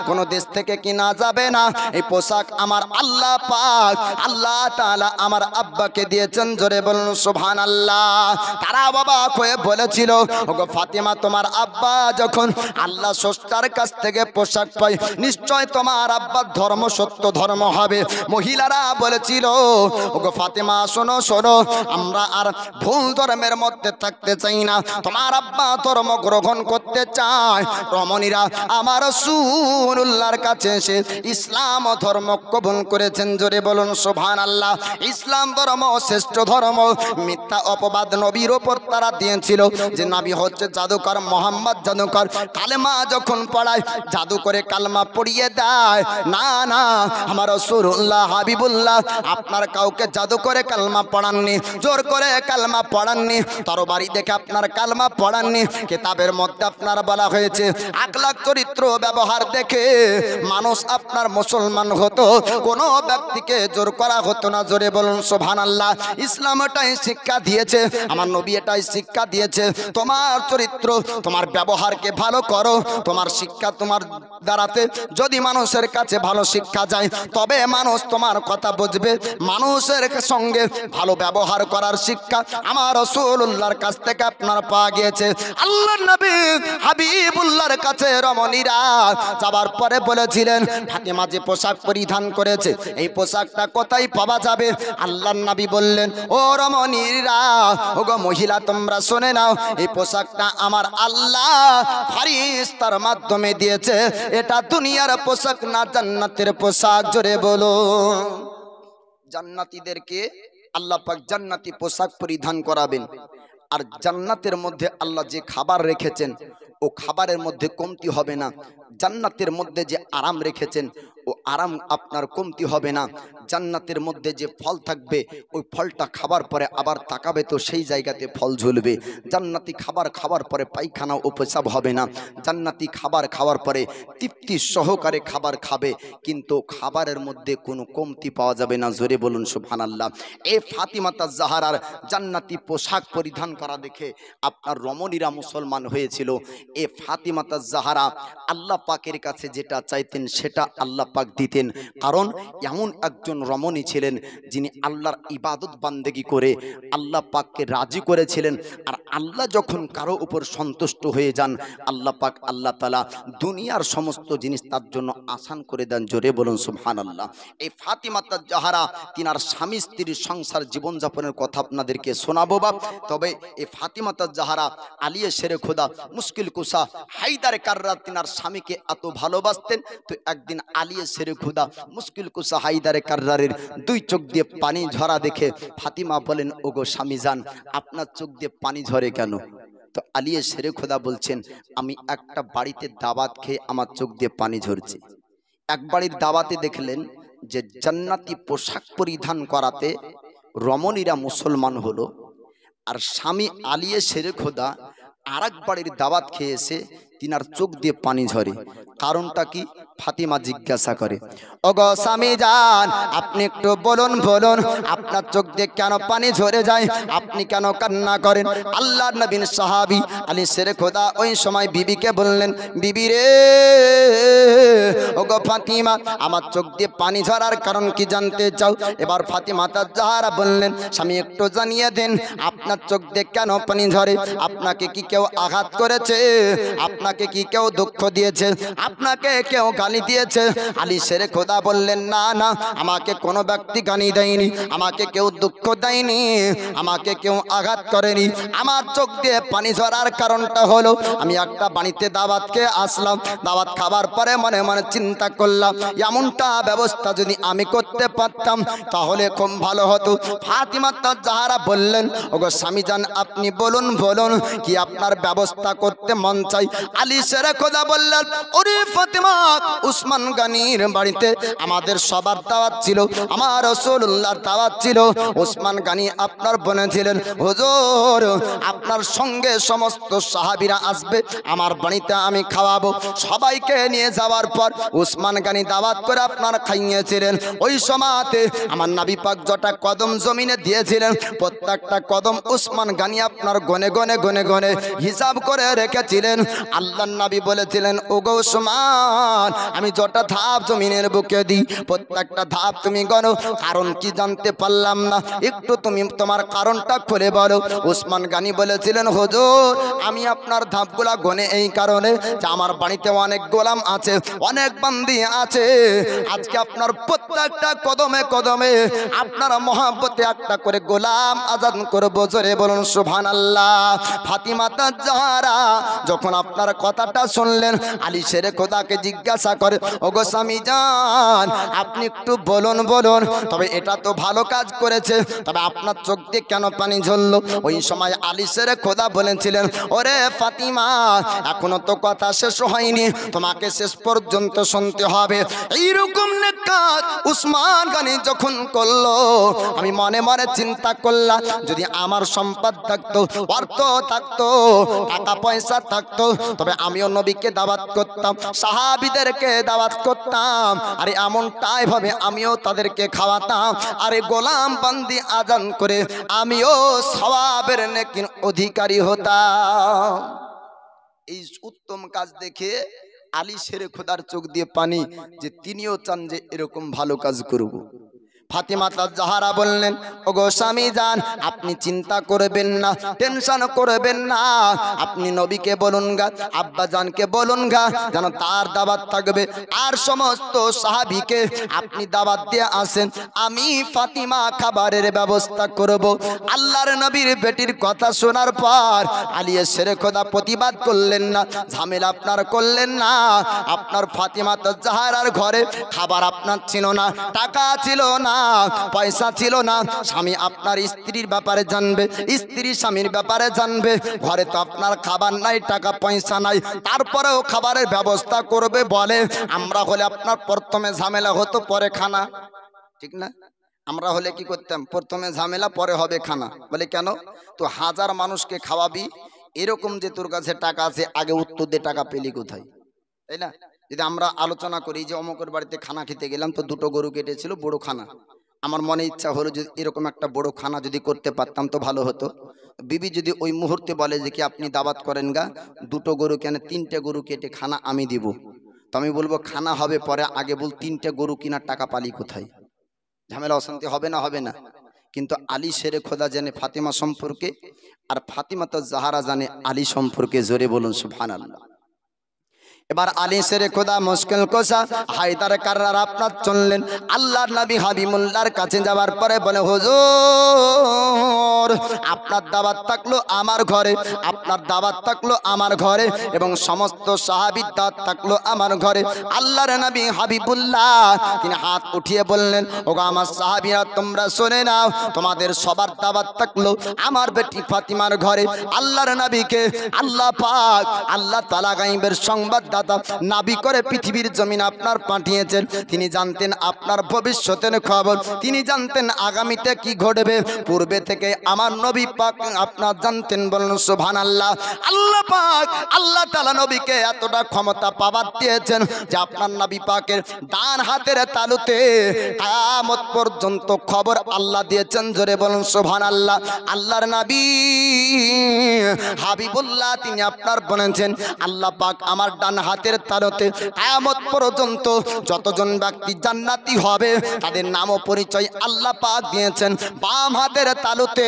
কোনো দেশ থেকে কিনা যাবে না। এই পোশাক আমার আল্লাহ পাক আল্লাহ তাআলা আমার আব্বাকে দিয়েছেন। জোরে বলুন সুবহানাল্লাহ। তারা অবাক হয়ে বলেছিল, ওগো ফাতিমা, তোমার আব্বা যখন আল্লাহ স্রষ্টার কাছ থেকে পোশাক পায়, নিশ্চয় তোমার আব্বার ধর্ম সত্য ধর্ম হবে। মহিলারা বলেছিল, ওগো ফাতিমা শোনো শোনো, আমরা আর ভুল ধর্মের মধ্যে থাকতে চাই না, তোমার আব্বা ধর্ম গ্রহণ করতে চায়। রমণীরা আমার রাসূলুল্লাহর কাছে এসে ইসলাম ধর্ম কবুল করেছেন। জোরে বলুন সুবহানাল্লাহ। ইসলাম ধর্ম শ্রেষ্ঠ ধর্ম। মিথ্যা অপবাদ নবীর উপর তারা দিয়েছিল যে নবী হচ্ছে জাদুকর, মোহাম্মদ জাদুকর। কালেমা যখন পড়ায় জাদু করে কালেমা পড়িয়ে দেয়। না না, আমার রাসূলুল্লাহ হাবিবুল্লাহ আপনার কাউকে কাউকে জাদু করে কালমা পড়াননি, জোর করে কালমা পড়াননি, তরবারি দেখে আপনার কালমা পড়াননি। কিতাবের মধ্যে আপনার বলা হয়েছে আখলাক চরিত্র ব্যবহার দেখে মানুষ আপনার মুসলমান হতো, কোনো ব্যক্তিকে জোর করা হতো না। জোরে বলুন সুবহানাল্লাহ। ইসলাম এটাই শিক্ষা দিয়েছে, আমার নবী এটাই শিক্ষা দিয়েছে, তোমার চরিত্র তোমার ব্যবহারকে ভালো করো। তোমার শিক্ষা তোমার দ্বারাতে যদি মানুষের কাছে ভালো শিক্ষা যায় তবে মানুষ তোমার কথা বুঝবে। মানুষের সঙ্গে ভালো ব্যবহার করার শিক্ষা আমার রাসূলুল্লাহর কাছ থেকে আপনার পাওয়া গিয়েছে। আল্লাহর নবী হাবিবুল্লাহর কাছে রমণীরা যাবার পরে বলেছিলেন ফাতেমা যে পোশাক পরিধান করেছে এই পোশাকটা কোথায় পাওয়া যাবে? আল্লাহর নবী বললেন ও রমণীরা, ওগো মহিলা তোমরা শুনে নাও, এই পোশাকটা আমার আল্লাহ ফারিস্তার মাধ্যমে দিয়েছে। এটা দুনিয়ার পোশাক না, জান্নাতের পোশাক। জোরে বলো। জান্নাতীদেরকে আল্লাহ পাক জান্নাতি পোশাক পরিধান করাবেন। আর জান্নাতের মধ্যে আল্লাহ যে খাবার রেখেছেন ও খাবারের মধ্যে কমতি হবে না। জান্নাতের মধ্যে যে আরাম রেখেছেন ও আরাম আপনার কমতি হবে না। জান্নাতের মধ্যে যে ফল থাকবে ওই ফলটা খাবার পরে আবার তাকাবে তো সেই জায়গাতে ফল ঝুলবে। জান্নাতি খাবার খাওয়ার পরে পায়খানা ও পেশাব হবে না। জান্নাতি খাবার খাওয়ার পরে তৃপ্তি সহকারে খাবার খাবে, কিন্তু খাবারের মধ্যে কোনো কমতি পাওয়া যাবে না। জোরে বলুন সুবহানাল্লাহ। এই ফাতিমা জাহরার জান্নাতি পোশাক পরিধান করা দেখে আপনার রমণীরা মুসলমান হয়েছিল। এ ফাতিমা জাহরা আল্লাহ পাকের কাছে যেটা চাইতেন সেটা আল্লাহ পাক দিতেন, কারণ এমন একজন রমণী ছিলেন যিনি আল্লাহর ইবাদত বান্দেগি করে আল্লাহ পাককে রাজি করেছিলেন। আর আল্লাহ যখন কারো উপর সন্তুষ্ট হয়ে যান আল্লাহ পাক আল্লাহ তাআলা দুনিয়ার সমস্ত জিনিস তার জন্য আসান করে দেন। জোরে বলুন সুবহানাল্লাহ। এই ফাতিমা জাহরা তিনার স্বামী স্ত্রীর সংসার জীবনযাপনের কথা আপনাদেরকে শোনাবো বাপ। তবে এই ফাতিমা জাহরা আলিয়ে শেরে খোদা মুশকিল কুসা হায়দার কাররার তিনার স্বামীকে এত ভালোবাসতেন। তো একদিন আলিয়ে শেরে খোদা মুশকিল কুসা হায়দার কাররারের দুই চোখ দিয়ে পানি ঝরা দেখে ফাতিমা বলেন ওগো স্বামী জান, আপনার চোখ দিয়ে পানি ঝরে কেন? তো আলিয়ে শেরে খোদা বলছেন আমি একটা বাড়িতে দাওয়াত খেয়ে আমার চোখ দিয়ে পানি ঝরছে। এক বাড়ির দাওয়াতে দেখলেন যে জান্নাতি পোশাক পরিধান করাতে রমণীরা মুসলমান হলো, আর স্বামী আলিয়ে শেরে খোদা আর এক বাড়ির দাওয়াত খেয়ে এসে তিনার চোখ দিয়ে পানি ঝরে। কারণটা কি? ফাতিমা জিজ্ঞাসা করে ওগো স্বামী জান, আপনি একটু বলুন বলুন আপনার চোখ দিয়ে কেন পানি ঝরে যায়, আপনি কেন কান্না করেন? আল্লাহর নবীর সাহাবী আলী শেরে খোদা ওই সময় বিবিকে বললেন বিবি রে, ওগো ফাতিমা আমার চোখ দিয়ে পানি ঝরার কারণ কি জানতে চাও? এবার ফাতিমা জাহরা বললেন স্বামী একটু জানিয়ে দেন আপনার চোখ দিয়ে কেন পানি ঝরে? আপনাকে কি কেউ আঘাত করেছে? আপনাকে কি কেউ দুঃখ দিয়েছে? আপনাকে কেউ গালি দিয়েছে? আলী শেরে খোদা বললেন না না, আমাকে কোনো ব্যক্তি গালি দেয়নি, আমাকে কেউ দুঃখ দেয়নি, আমাকে কেউ আঘাত করেনি। আমার চোখ দিয়ে পানি ঝরার কারণটা হলো আমি একটা বাড়িতে দাওয়াত খেয়ে আসলাম, দাওয়াত খাবার পরে মনে মনে চিন্তা করলাম এমনটা ব্যবস্থা যদি আমি করতে পারতাম তাহলে খুব ভালো হতো। ফাতিমা জাহরা বললেন ওগো স্বামী জান আপনি বলুন বলুন কি আপনার ব্যবস্থা করতে মন চাই? আলী শেরে খোদা বললেন ওরে ফাতিমা, উসমান গানির বাড়িতে আমাদের সবার দাওয়াত ছিল, আমার রাসূলুল্লাহর দাওয়াত ছিল। উসমান গানি আপনার বলেছিলেন হুজুর আপনার সঙ্গে সমস্ত সাহাবীরা আসবে, আমার বাড়িতে আমি খাওয়াবো। সবাইকে নিয়ে যাওয়ার পর উসমান গানি দাওয়াত করে আপনার খাইয়েছিলেন। ওই সময়তে আমার নবী পাক যটা কদম জমিনে দিয়েছিলেন প্রত্যেকটা কদম উসমান গানি আপনার গনে গনে গনে গনে হিসাব করে রেখেছিলেন। আল্লাহর নবী বলেছিলেন ওগো উসমান, আমি যটা ধাপ জমিনের বুকে দিই প্রত্যেকটা ধাপ তুমি গনো। কারণ কি জানতে পারলাম না, একটু তুমি তোমার কারণটা খুলে বলো। উসমান গানি বলেছিলেন হুজুর আমি আপনার ধাপগুলা গনে এই কারণে যে আমার বাড়িতে অনেক গোলাম আছে, অনেক বান্দি আছে। আজকে আপনার প্রত্যেকটা কদমে কদমে আপনার মহব্বতে একটা করে গোলাম আজাদ করবো। জোরে বলুন সুবহানাল্লাহ। ফাতিমা জাহরা যখন আপনার কথাটা শুনলেন। আলী শেরে খোদাকে জিজ্ঞাসা করে, ওগো স্বামী জান, আপনি একটু বলুন বলুন, তবে এটা তো ভালো কাজ করেছে, তবে আপনার চোখ দিয়ে কেন পানি ঝরলো? ওই সময় আলী শেরে খোদা বলেছিলেন, ওরে ফাতিমা, এখনো তো কথা শেষ হয়নি, তোমাকে শেষ পর্যন্ত শুনতে হবে। এইরকম নেকাত উসমান গনি যখন করলো, আমি মনে মনে চিন্তা করলাম, যদি আমার সম্পদ থাকতো, অর্থ থাকতো, টাকা পয়সা থাকতো, তবে আমিও নবীকে দাওয়াত করতাম, সাহাবীদেরকে দাওয়াত করতাম, আরে এমনটাই ভাবে আমিও তাদেরকে খাওয়াতাম, আরে গোলাম বান্দি আজান করে আমিও সওয়াবের নেকির অধিকারী হতাম। এই উত্তম কাজ দেখে আলী শেরে খোদার চোখ দিয়ে পানি, যে তিনিও চান যে এরকম ভালো কাজ করব। ফাতিমা জাহারা বললেন, ওগো স্বামী জান, আপনি চিন্তা করবেন না, টেনশন করবেন না, আপনি নবীকে বলুন গা, আব্বা জানকে বলুন গা, যেন তার দাওয়াত থাকবে, আর সমস্ত সাহাবীকে আপনি দাওয়াত দিয়ে আসেন, আমি ফাতিমা খাবারের ব্যবস্থা করব। আল্লাহর নবীর বেটির কথা শোনার পর আলী শেরে খোদা প্রতিবাদ করলেন না, ঝামেলা আপনার করলেন না। আপনার ফাতিমা জাহারার ঘরে খাবার আপনার ছিল না, টাকা ছিল না, পয়সা ছিল না, স্বামী আপনার স্ত্রীর ব্যাপারে জানবে, স্ত্রী স্বামীর ব্যাপারে জানবে, ঘরে তো আপনার খাবার নাই, টাকা পয়সা নাই, তারপরেও খাবারের ব্যবস্থা করবে বলে। আমরা হলে আপনার প্রথমে ঝামেলা হতো, পরে খানা, ঠিক না? আমরা হলে কি করতাম, প্রথমে ঝামেলা পরে হবে খানা। বলে কেন? তো হাজার মানুষকে খাওয়াবি, এরকম যে তোর কাছে টাকা আছে, আগে উত্তর দিয়ে টাকা পেলি কোথায়, তাই না? যদি আমরা আলোচনা করি যে অমুকের বাড়িতে খানা খেতে গেলাম, তো দুটো গরু কেটেছিল, বড় খানা, আমার মনে ইচ্ছা হলো যদি এরকম একটা বড় খানা যদি করতে পারতাম তো ভালো হতো। বিবি যদি ওই মুহূর্তে বলে যে কি আপনি দাওয়াত করেন গা, দুটো গরু কেন, তিনটে গরু কেটে খানা আমি দিব, তো আমি বলবো খানা হবে পরে, আগে বল তিনটে গরু কিনার টাকা পালি কোথায়? ঝামেলা অশান্তি হবে না? হবে না? কিন্তু আলী শেরে খোদা জানে ফাতিমা সম্পর্কে, আর ফাতিমা তো জাহারা জানে আলী সম্পর্কে। জোরে বলুন সুবহানাল্লাহ। এবার আলী শেরে খোদা মুশকিল কোসা হায়দার কাররার আপনার চললেন। আল্লাহর নবী হাবিবুল্লাহর কাছে যাওয়ার পরে বলে, হুজুর, আপনার দাওয়াত থাকলো আমার ঘরে, আপনার দাওয়াত থাকলো আমার ঘরে, এবং সমস্ত সাহাবীর দাওয়াত থাকলো আমার ঘরে। আল্লাহর নবী হাবিবুল্লাহ তিনি হাত উঠিয়ে বললেন, ওগো আমার সাহাবীরা, তোমরা শুনে নাও, তোমাদের সবার দাওয়াত থাকলো আমার বেটি ফাতিমার ঘরে। আল্লাহর নবীকে আল্লাহ পাক, আল্লাহ তাআলা গায়বের সংবাদ নাবি করে পৃথিবীর জমিন আপনার পাঠিয়েছেন। তিনি জানতেন আপনার ভবিষ্যতের খবর, তিনি জানতেন আগামীতে কি ঘটবে, পূর্বে থেকে আমার নবী পাক আপনার জানতেন। বলুন সুবহানাল্লাহ। আল্লাহ পাক, আল্লাহ তাআলা নবীকে এতটা ক্ষমতা পাওয়ার দিয়েছেন যে আপনার নবী পাকের ডান হাতের তালুতে কিয়ামত পর্যন্ত খবর আল্লাহ দিয়েছেন। জোরে বলুন সুবহানাল্লাহ। আল্লাহর নবী হাবিবুল্লাহ তিনি আপনার বলেছেন, আল্লাহ পাক আমার ডান হাতের তালুতে কিয়ামত পর্যন্ত যতজন ব্যক্তি জান্নাতি হবে তাদের নাম ও পরিচয় আল্লাহ পাক দিয়েছেন। বাম হাতের তালুতে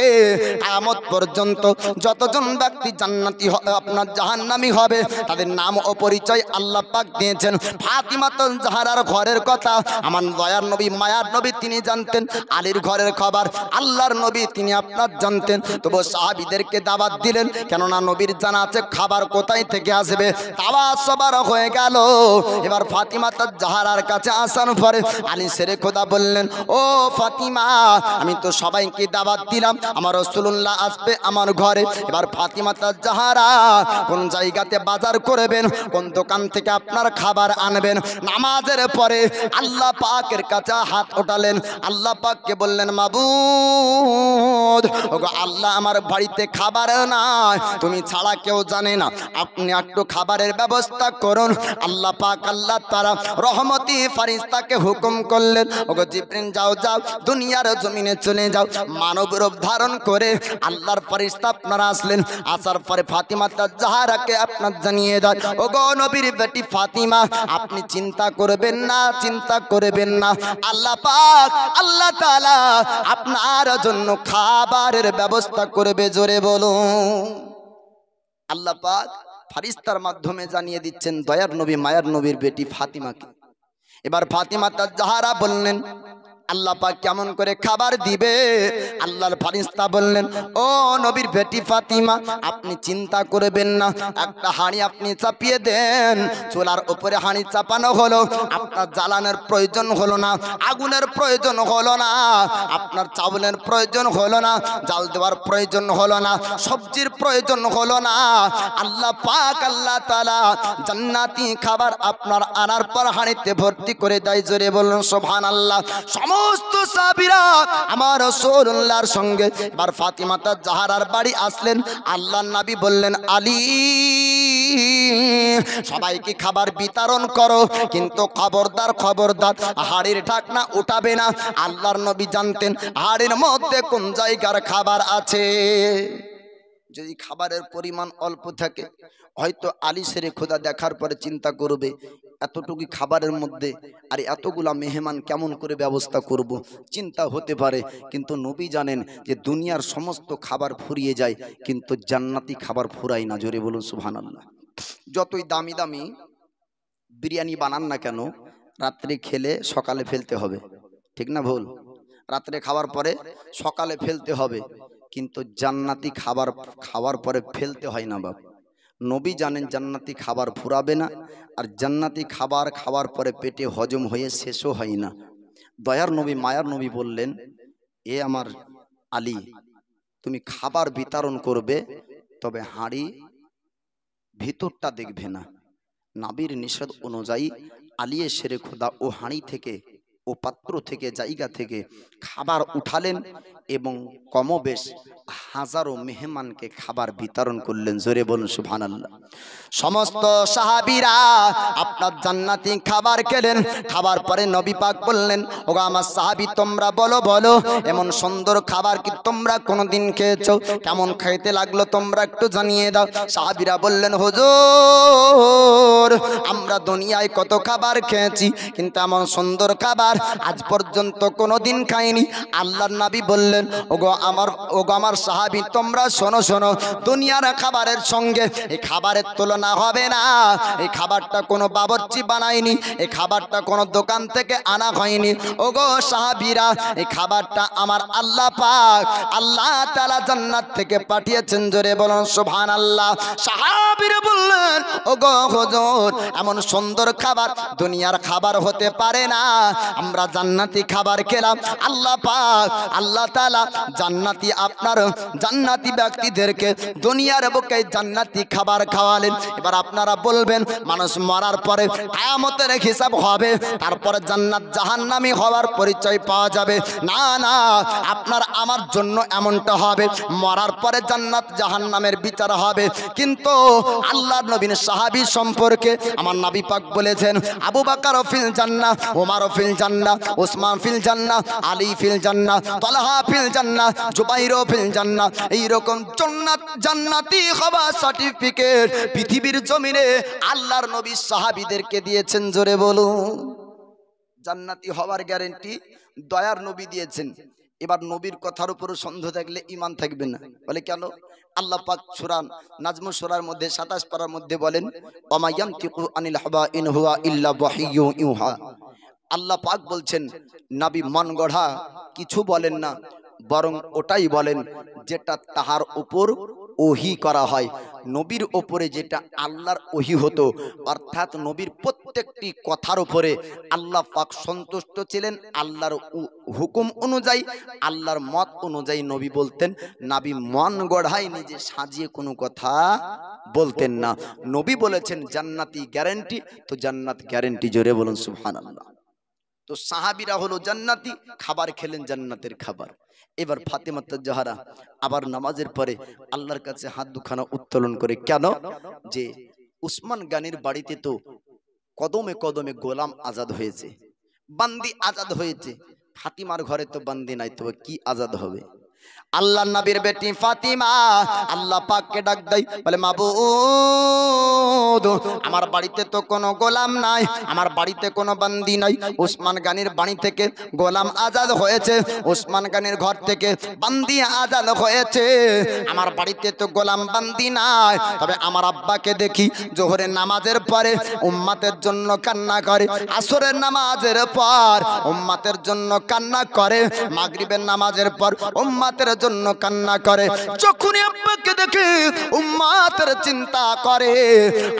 কিয়ামত পর্যন্ত যতজন ব্যক্তি জান্নাতি আপনার জাহান্নামী হবে তাদের নাম ও পরিচয় আল্লাহ পাক দিয়েছেন। ফাতিমা জাহরার ঘরের কথা আমার দয়ার নবী, মায়ার নবী তিনি জানতেন। আলীর ঘরের খবর আল্লাহর নবী তিনি আপনার জানতেন। তবু সাহাবীদেরকে দাওয়াত দিলেন, কেননা নবীর জানা আছে খাবার কোথায় থেকে আসবে। দাওয়াত সবার হয়ে গেল। এবার ফাতিমা জাহরার কাছে আসার পরে আলী শেরে খোদা বললেন, ও ফাতিমা, আমি তো সবাইকে দাওয়াত দিলাম, আমার রাসূলুল্লাহ আসবে আমার ঘরে। এবার ফাতিমা জাহরা কোন জায়গাতে বাজার করবেন, কোন দোকান থেকে আপনার খাবার আনবেন। নামাজের পরে আল্লাহ পাকের কাছে হাত ওঠালেন, আল্লাহ পাককে বললেন, মাবুদ, ওগো আল্লাহ, আমার বাড়িতে খাবার নাই, তুমি ছাড়া কেউ জানে না, আপনি একটু খাবারের ব্যবস্থা করুন। আল্লাহ পাক, আল্লাহ তাআলা রহমতি ফেরেশতাকে হুকুম করলেন, ওগো জিবরিল, যাও যাও দুনিয়ার জমিনে চলে যাও। মানব রূপ ধারণ করে আল্লাহর ফেরেশতা আপনারা আসলেন। আসার পরে ফাতিমা জাহরাকে আপনার জানিয়ে দেন, ওগো নবীর বেটি ফাতিমা, আপনি চিন্তা করবেন না, চিন্তা করবেন না, আল্লাহ পাক, আল্লাহ তাআলা আপনার জন্য খাবারের ব্যবস্থা করবে। জোরে বলুন। আল্লাহ পাক ফেরেশতার মাধ্যমে জানিয়ে দিচ্ছেন দয়ার নবী, মায়ার নবীর বেটি ফাতিমাকে। এবার ফাতিমা জাহরা বললেন, আল্লাহ পাক কেমন করে খাবার দিবে? আল্লাহর ফেরেশতা বললেন, ও নবীর বেটি ফাতিমা, আপনি চিন্তা করবেন না, একটা হাঁড়ি আপনি চাপিয়ে দেন। চুলার উপরে হাঁড়ি চাপানো হলো, আপনার জ্বালানোর প্রয়োজন হলো না, আগুনের প্রয়োজন হলো না, আপনার চাউলের প্রয়োজন হলো না, জাল দেওয়ার প্রয়োজন হলো না, সবজির প্রয়োজন হলো না। আল্লাহ পাক আল্লাহ তাআলা জান্নাতি খাবার আপনার আনার পর হাঁড়িতে ভর্তি করে দেয়। জোরে বলুন সুবহানাল্লাহ। সমস্ত সাহাবীরা আমার রাসূলুল্লাহর সঙ্গে এবার ফাতিমাতা জাহরার বাড়ি আসলেন। আল্লাহর নবী বললেন, আলী, সবাইকে খাবার বিতরণ করো, কিন্তু খবরদার খবরদার হাড়ির ঢাকনা উঠাবে না। আল্লাহর নবী জানতেন হাড়ির মধ্যে কোন জায়গার খাবার আছে। যদি খাবারের পরিমাণ অল্প থাকে, হয়তো আলী শেরে খোদা দেখার পরে চিন্তা করবে এতটুকু খাবারের মধ্যে আর এতগুলা মেহমান কেমন করে ব্যবস্থা করব, চিন্তা হতে পারে। কিন্তু নবী জানেন যে দুনিয়ার সমস্ত খাবার ফুরিয়ে যায়, কিন্তু জান্নাতি খাবার ফুরায় না। জোরে বলুন সুবহানাল্লাহ। যতই দামি দামি বিরিয়ানি বানান না কেন, রাত্রে খেলে সকালে ফেলতে হবে, ঠিক না ভুল? রাত্রে খাওয়ার পরে সকালে ফেলতে হবে, কিন্তু জান্নাতি খাবার খাওয়ার পরে ফেলতে হয় না বাপ। নবী জানেন জান্নাতি খাবার ফুরাবে না, আর জান্নাতি খাবার খাওয়ার পরে পেটে হজম হয়ে শেষও হয় না। দয়ার নবী মায়ার নবী বললেন, এ আমার আলী, তুমি খাবার বিতরণ করবে, তবে হাঁড়ি ভিতরটা দেখবে না। নবীর নিষেধ অনুযায়ী আলী শেরে খোদা ও হাঁড়ি থেকে, ও পাত্র থেকে, জায়গা থেকে খাবার উঠালেন এবং কমবেশ হাজারো মেহমানকে খাবার বিতরণ করলেন। জোরে বলুন সুবহানাল্লাহ। সমস্ত সাহাবীরা আপনার জান্নাতি খাবার খেলেন। খাবার পরে নবী পাক বললেন, ওগো আমার সাহাবী, তোমরা বলো বলো, এমন সুন্দর খাবার কি তোমরা কোনোদিন খেয়েছো? কেমন খাইতে লাগলো তোমরা একটু জানিয়ে দাও। সাহাবীরা বললেন, হুজুর, আমরা দুনিয়ায় কত খাবার খেয়েছি, কিন্তু এমন সুন্দর খাবার আজ পর্যন্ত কোনোদিন খাইনি। আল্লাহর নবী বললেন, ওগো আমার সাহাবী, তোমরা শোনো শোনো, দুনিয়ার খাবারের সঙ্গে এই খাবারের তুলনা হবে না। এই খাবারটা কোনো বাবুর্চি বানায়নি, এই খাবারটা কোনো দোকান থেকে আনা হয়নি। ওগো সাহাবীরা, এই খাবারটা আমার আল্লাহ পাক আল্লাহ তাআলা জান্নাত থেকে পাঠিয়েছেন। জোরে বলুন সুবহানাল্লাহ। সাহাবীরা বললেন, ওগো হুজুর, এমন সুন্দর খাবার দুনিয়ার খাবার হতে পারে না। আমরা জান্নাতি খাবার খেলাম। আল্লাহ পাক আল্লাহ তাআলা জান্নাতি আপনার জান্নাতি ব্যক্তিদেরকে দুনিয়ার বুকে জান্নাতি খাবার খাওয়ালেন। এবার আপনারা বলবেন, মানুষ মরার পরে কিয়ামতের হিসাব হবে, তারপরে জান্নাত জাহান্নামী হওয়ার পরিচয় পাওয়া যাবে। না না, আপনার আমার জন্য এমনটা হবে, মরার পরে জান্নাত জাহান্নামের বিচার হবে। কিন্তু আল্লাহর নবীর সাহাবী সম্পর্কে আমার নবী পাক বলেছেন, আবু বকর ফিল জান্নাহ, ওমর ফিল জান্নাহ, ওসমান ফিল জান্নাহ, আলী ফিল জান্নাহ, তালহা ফিল জান্নাহ, জুবাইর ফিল জান্নাহ। এইরকম জান্নাতি হওয়ার সার্টিফিকেট পৃথিবীর জমিনে আল্লাহর নবী সাহাবীদেরকে দিয়েছেন। জোরে বলুন। জান্নাতি হওয়ার গ্যারান্টি দয়ার নবী দিয়েছেন। এবার নবীর কথার উপর সন্দেহ থাকলে ঈমান থাকবে না। বলে কেন? আল্লাহ পাক সূরা নাজমুস সূরার মধ্যে 27 পারার মধ্যে বলেন, ওমা ইয়ানতিকু আনিল হাওয়া ইন হুয়া ইল্লা ওয়াহিয়্যু ইউহা। আল্লাহ পাক বলছেন, নবী মন গড়া কিছু বলেন না, বরং ওটাই বলেন যেটা তাহার উপর ওহী করা হয়। নবীর উপরে যেটা আল্লাহর ওহী হতো, অর্থাৎ নবীর প্রত্যেকটি কথার উপরে আল্লাহ পাক সন্তুষ্ট ছিলেন। আল্লাহর হুকুম অনুযায়ী, আল্লাহর মত অনুযায়ী নবী বলতেন। নবী মন গড়াই নিজে সাজিয়ে কোনো কথা বলতেন না। নবী বলেছেন জান্নাতি গ্যারান্টি, তো জান্নাত গ্যারান্টি। জোরে বলুন সুবহানাল্লাহ। তো সাহাবীরা হলো জান্নাতি, খাবার খেলেন জান্নাতের খাবার। এবার ফাতেমা জাহরা আবার নামাজের পরে আল্লাহর কাছে হাত দুখানা উত্তোলন করে, কেন? যে উসমান গানির বাড়িতে তো কদমে কদমে গোলাম আজাদ হয়েছে, বান্দি আজাদ হয়েছে, ফাতিমার ঘরে তো বান্দি নাই, তবে কি আজাদ হবে? আল্লাহ নবীর বেটি ফাতিমা আল্লাহ পাককে ডাক দেয়, বলে মাবুদ আমার বাড়িতে তো কোনো গোলাম নাই, আমার বাড়িতে কোনো বান্দি নাই। ওসমান গনির বাড়ি থেকে গোলাম আজাদ হয়েছে, ওসমান গনির ঘর থেকে বান্দি আজাদ হয়েছে, আমার বাড়িতে তো গোলাম বান্দি নাই। তবে আমার আব্বাকে দেখি জোহরের নামাজের পরে উম্মতের জন্য কান্না করে, আসরের নামাজের পর উম্মতের জন্য কান্না করে, মাগরিবের নামাজের পর উম্মতের জন্য কান্না করে। যখনই আব্বাকে দেখে উম্মতের চিন্তা করে,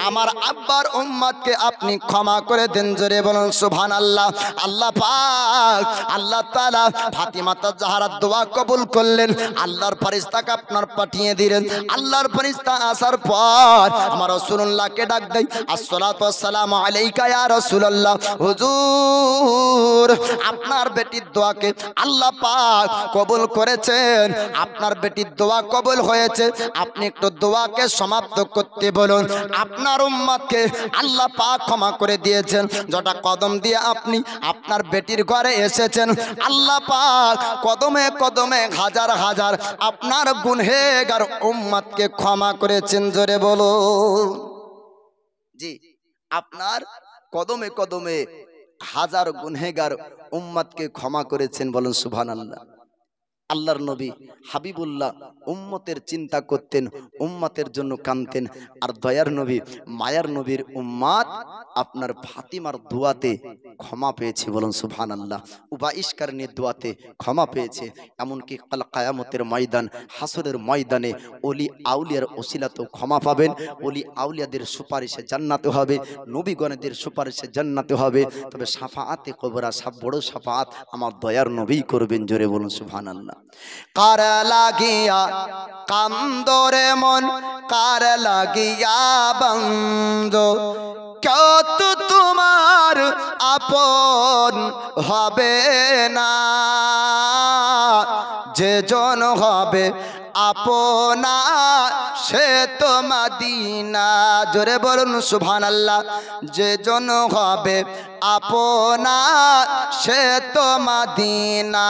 আমার আব্বার উম্মতকে আপনি ক্ষমা করে দেন, জোরে বলুন সুবহানাল্লাহ। আল্লাহ পাক আল্লাহ তাআলা ফাতিমা তাজহারার দোয়া কবুল করলেন, আল্লাহর ফেরেশতাকে আপনার পাঠিয়ে দিলেন। আল্লাহর ফেরেশতা আসার পর আমার রাসূলুল্লাহকে ডাক দেয়, আসসালাতু ওয়াসসালামু আলাইকা ইয়া রাসূলুল্লাহ। হুজুর আপনার বেটির দোয়াকে আল্লাহ পাক কবুল করেছেন, আপনার বেটির দোয়া কবুল হয়েছে, আপনি একটু দোয়াকে সমাপ্ত করতে বলুন। আপনার উম্মতকে আল্লাহ পাক ক্ষমা করে দিয়েছেন, যেটা কদম দিয়ে আপনি আপনার বেটির ঘরে এসেছেন, আল্লাহ পাক কদমে কদমে হাজার হাজার আপনার গুনহেগার উম্মতকে ক্ষমা করেছেন, জোরে বলুন। জি, আপনার কদমে কদমে হাজার গুনহেগার উম্মতকে ক্ষমা করেছেন, বলুন সুবহানাল্লাহ। আল্লাহর নবী হাবিবুল্লাহ উম্মতের চিন্তা করতেন, উম্মতের জন্য কাঁদতেন। আর দয়ার নবী মায়ার নবীর উম্মত আপনার ফাতিমার দোয়াতে ক্ষমা পেয়েছে, বলুন সুবহানাল্লাহ। উবাইশ কারণের দোয়াতে ক্ষমা পেয়েছে। এমনকি কাল কিয়ামতের ময়দান, হাসরের ময়দানে ওলি আউলিয়ার ওসিলাতেও ক্ষমা পাবেন। ওলি আউলিয়াদের সুপারিশে জান্নাতে হবে, নবীগণের সুপারিশে জান্নাতে হবে। তবে শাফাআতে কুবরা, সব বড় শাফাআত আমার দয়ার নবী করবেন, জোরে বলুন সুবহানাল্লাহ। কার লাগিয়া কান্দরে মন, কার লাগিয়া বন্ধ, কেউ তো তোমার আপন হবে না, যে জন হবে আপনা সে তো মদিনা, জোরে বলুন সুবহানাল্লাহ। যে জন হবে আপনা সে তো মদিনা,